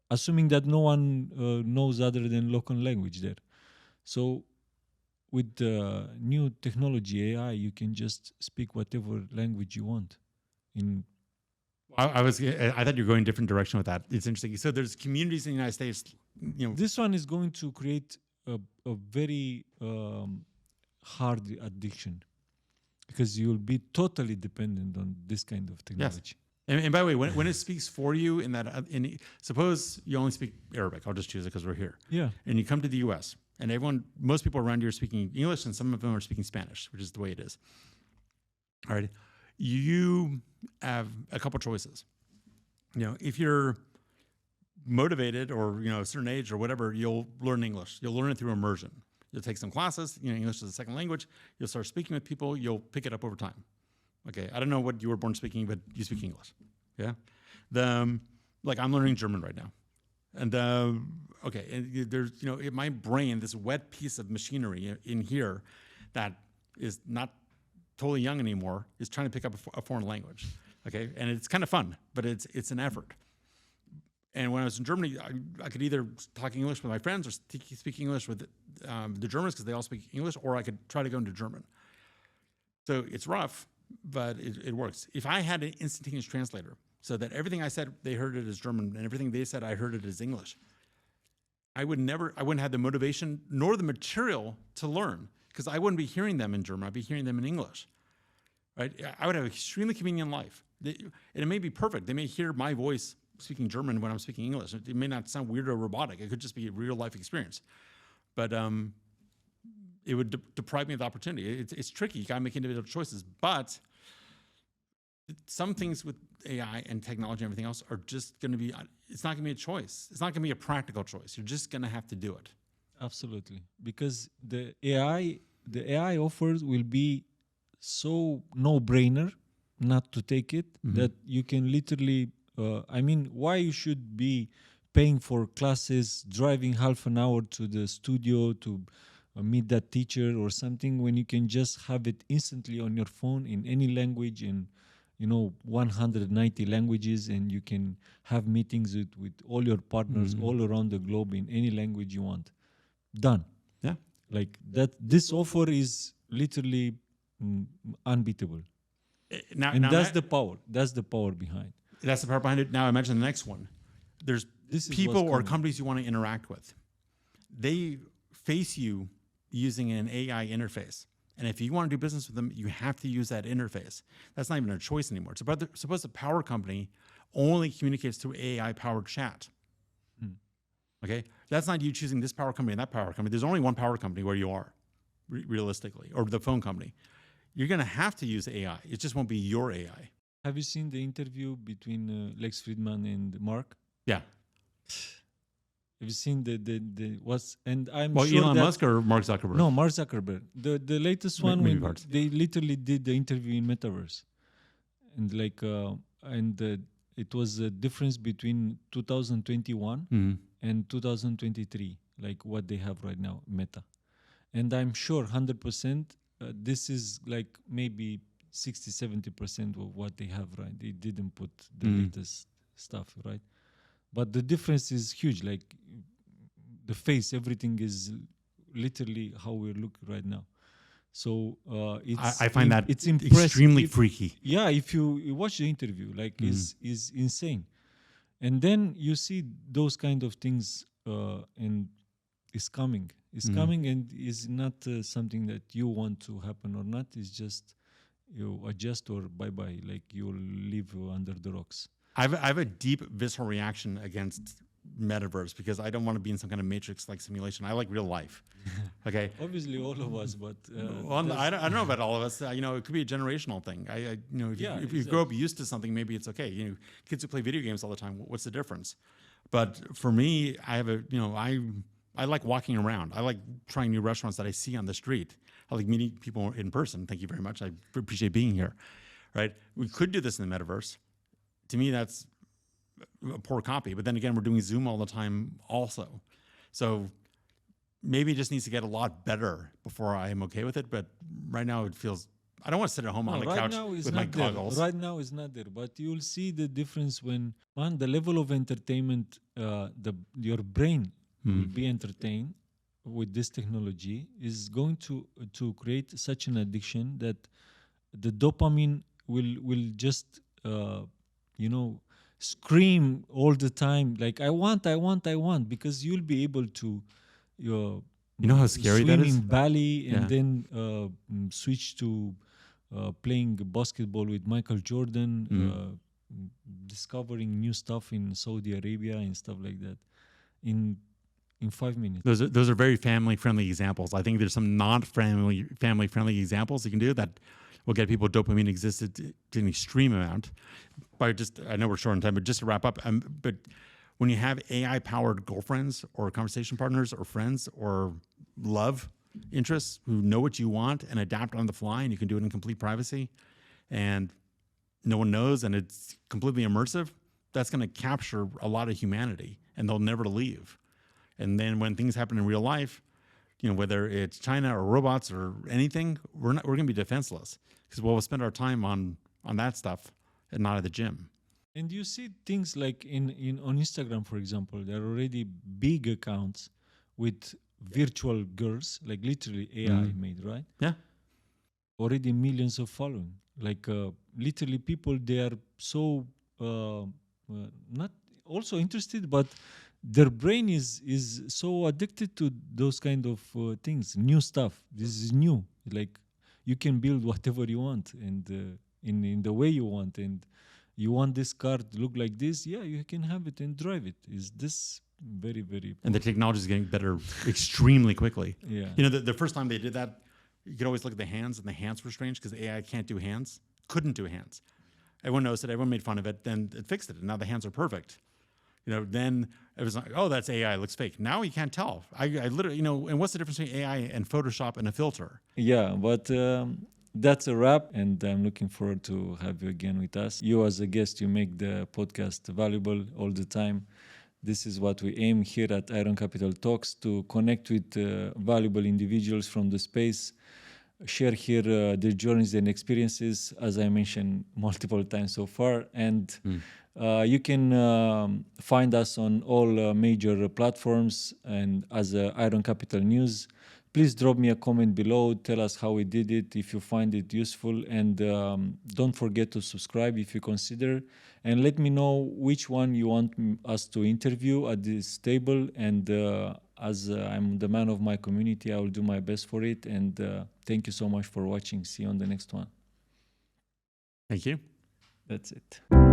Assuming that no one knows other than local language there. So with the new technology, AI, you can just speak whatever language you want. I thought you were going a different direction with that. It's interesting. So there's communities in the United States. This one is going to create a very hard addiction, because you will be totally dependent on this kind of technology. Yes. And by the way, when it speaks for you suppose you only speak Arabic. I'll just choose it because we're here. Yeah. And you come to the U.S. and most people around you are speaking English, and some of them are speaking Spanish, which is the way it is. All right. You have a couple choices. If you're motivated or a certain age or whatever, you'll learn English. You'll learn it through immersion. You'll take some classes. English is a second language. You'll start speaking with people. You'll pick it up over time. Okay, I don't know what you were born speaking, but you speak English. Yeah, I'm learning German right now, and there's in my brain this wet piece of machinery in here that is not totally young anymore, is trying to pick up a foreign language. Okay, and it's kind of fun, but it's an effort. And when I was in Germany, I could either talk English with my friends or speak English with the Germans, because they all speak English, or I could try to go into German. So it's rough, but it works. If I had an instantaneous translator, so that everything I said, they heard it as German, and everything they said, I heard it as English, I wouldn't have the motivation nor the material to learn, because I wouldn't be hearing them in German. I'd be hearing them in English. Right? I would have an extremely convenient life. And it may be perfect. They may hear my voice speaking German when I'm speaking English. It may not sound weird or robotic. It could just be a real life experience. But it would deprive me of the opportunity. It's tricky. You got to make individual choices. But some things with AI and technology and everything else are just going to be, it's not going to be a choice. It's not going to be a practical choice. You're just going to have to do it. Absolutely. Because the AI offers will be so no-brainer not to take it Mm-hmm. that you can literally. I mean, why you should be paying for classes, driving half an hour to the studio to meet that teacher or something when you can just have it instantly on your phone in any language in 190 languages, and you can have meetings with all your partners all around the globe in any language you want. Done. Yeah. Like that, this offer is literally unbeatable, Now, and now that's that- the power. That's the power behind. that's the part behind it. Now imagine the next one. There's This is people what's or coming. companies you want to interact with. They face you using an AI interface. And if you want to do business with them, you have to use that interface. That's not even a choice anymore. Suppose the power company only communicates through AI-powered chat. Okay? That's not you choosing this power company and that power company. There's only one power company where you are, realistically, or the phone company. You're going to have to use AI. It just won't be your AI. Have you seen the interview between Lex Friedman and Mark? Yeah. Have you seen the what's? And I'm Well, sure Elon that Musk or Mark Zuckerberg? no, Mark Zuckerberg. The latest one Maybe when parts. they literally did the interview in Metaverse, and it was a difference between 2021 Mhm. and 2023, like what they have right now, Meta. And I'm sure 100% this is like maybe 60-70% of what they have, right? They didn't put the latest stuff, right? But the difference is huge. Like the face, everything is literally how we look right now. So I find that it's impressive. extremely freaky. Yeah, if you watch the interview, like is insane. And then you see those kind of things, and it's coming. It's coming, and is not something that you want to happen or not. It's just you adjust or bye bye. Like you'll live under the rocks. I have a deep visceral reaction against metaverse because I don't want to be in some kind of matrix-like simulation. I like real life. Okay. Obviously, all of us, but Well, I don't know about all of us. It could be a generational thing. If you grow up used to something, maybe it's okay. Kids who play video games all the time, what's the difference? But for me, I like walking around. I like trying new restaurants that I see on the street. I like meeting people in person. Thank you very much. I appreciate being here. Right? We could do this in the metaverse. To me, that's a poor copy. But then again, we're doing Zoom all the time also. So maybe it just needs to get a lot better before I am okay with it. But right now it feels, I don't want to sit at home on the right couch now is with my not there. goggles. Right now is not there, but you'll see the difference when the level of entertainment, your brain will be entertained with this technology is going to create such an addiction that the dopamine will just scream all the time like I want, because you'll be able to You know how scary swim that is? in Bali and Yeah. then switch to playing basketball with Michael Jordan, discovering new stuff in Saudi Arabia and stuff like that in 5 minutes. Those are very family friendly examples. I think there's some not family friendly examples you can do that will get people dopamine existed to an extreme amount. But I know we're short on time, but just to wrap up, but when you have AI powered girlfriends or conversation partners or friends or love interests who know what you want and adapt on the fly, and you can do it in complete privacy, and no one knows, and it's completely immersive, that's going to capture a lot of humanity, and they'll never leave. And then when things happen in real life, whether it's China or robots or anything, we're going to be defenseless because we'll spend our time on that stuff and not at the gym. And you see things like on Instagram, for example, there are already big accounts with virtual girls, like literally AI made, right? Yeah. Already millions of following. Like literally people, they are so not also interested, but their brain is so addicted to those kind of things, new stuff. This is new. Like you can build whatever you want and in the way you want, and you want this car to look like this, yeah, you can have it and drive it. Is this very, very And the technology is getting better extremely quickly. Yeah. The first time they did that, you could always look at the hands, and the hands were strange because AI can't do hands, couldn't do hands. Everyone noticed it, everyone made fun of it, then it fixed it, and now the hands are perfect. Then it was like, oh, that's AI, it looks fake. Now you can't tell. I literally, and what's the difference between AI and Photoshop and a filter? Yeah, but that's a wrap, and I'm looking forward to have you again with us. You as a guest, you make the podcast valuable all the time. This is what we aim here at Iron Capital Talks, to connect with valuable individuals from the space, share here their journeys and experiences, as I mentioned multiple times so far. And you can find us on all major platforms and as Iron Capital News. Please drop me a comment below. Tell us how we did it, if you find it useful. And don't forget to subscribe if you consider. And let me know which one you want us to interview at this table. And as I'm the man of my community, I will do my best for it. And thank you so much for watching. See you on the next one. Thank you. That's it.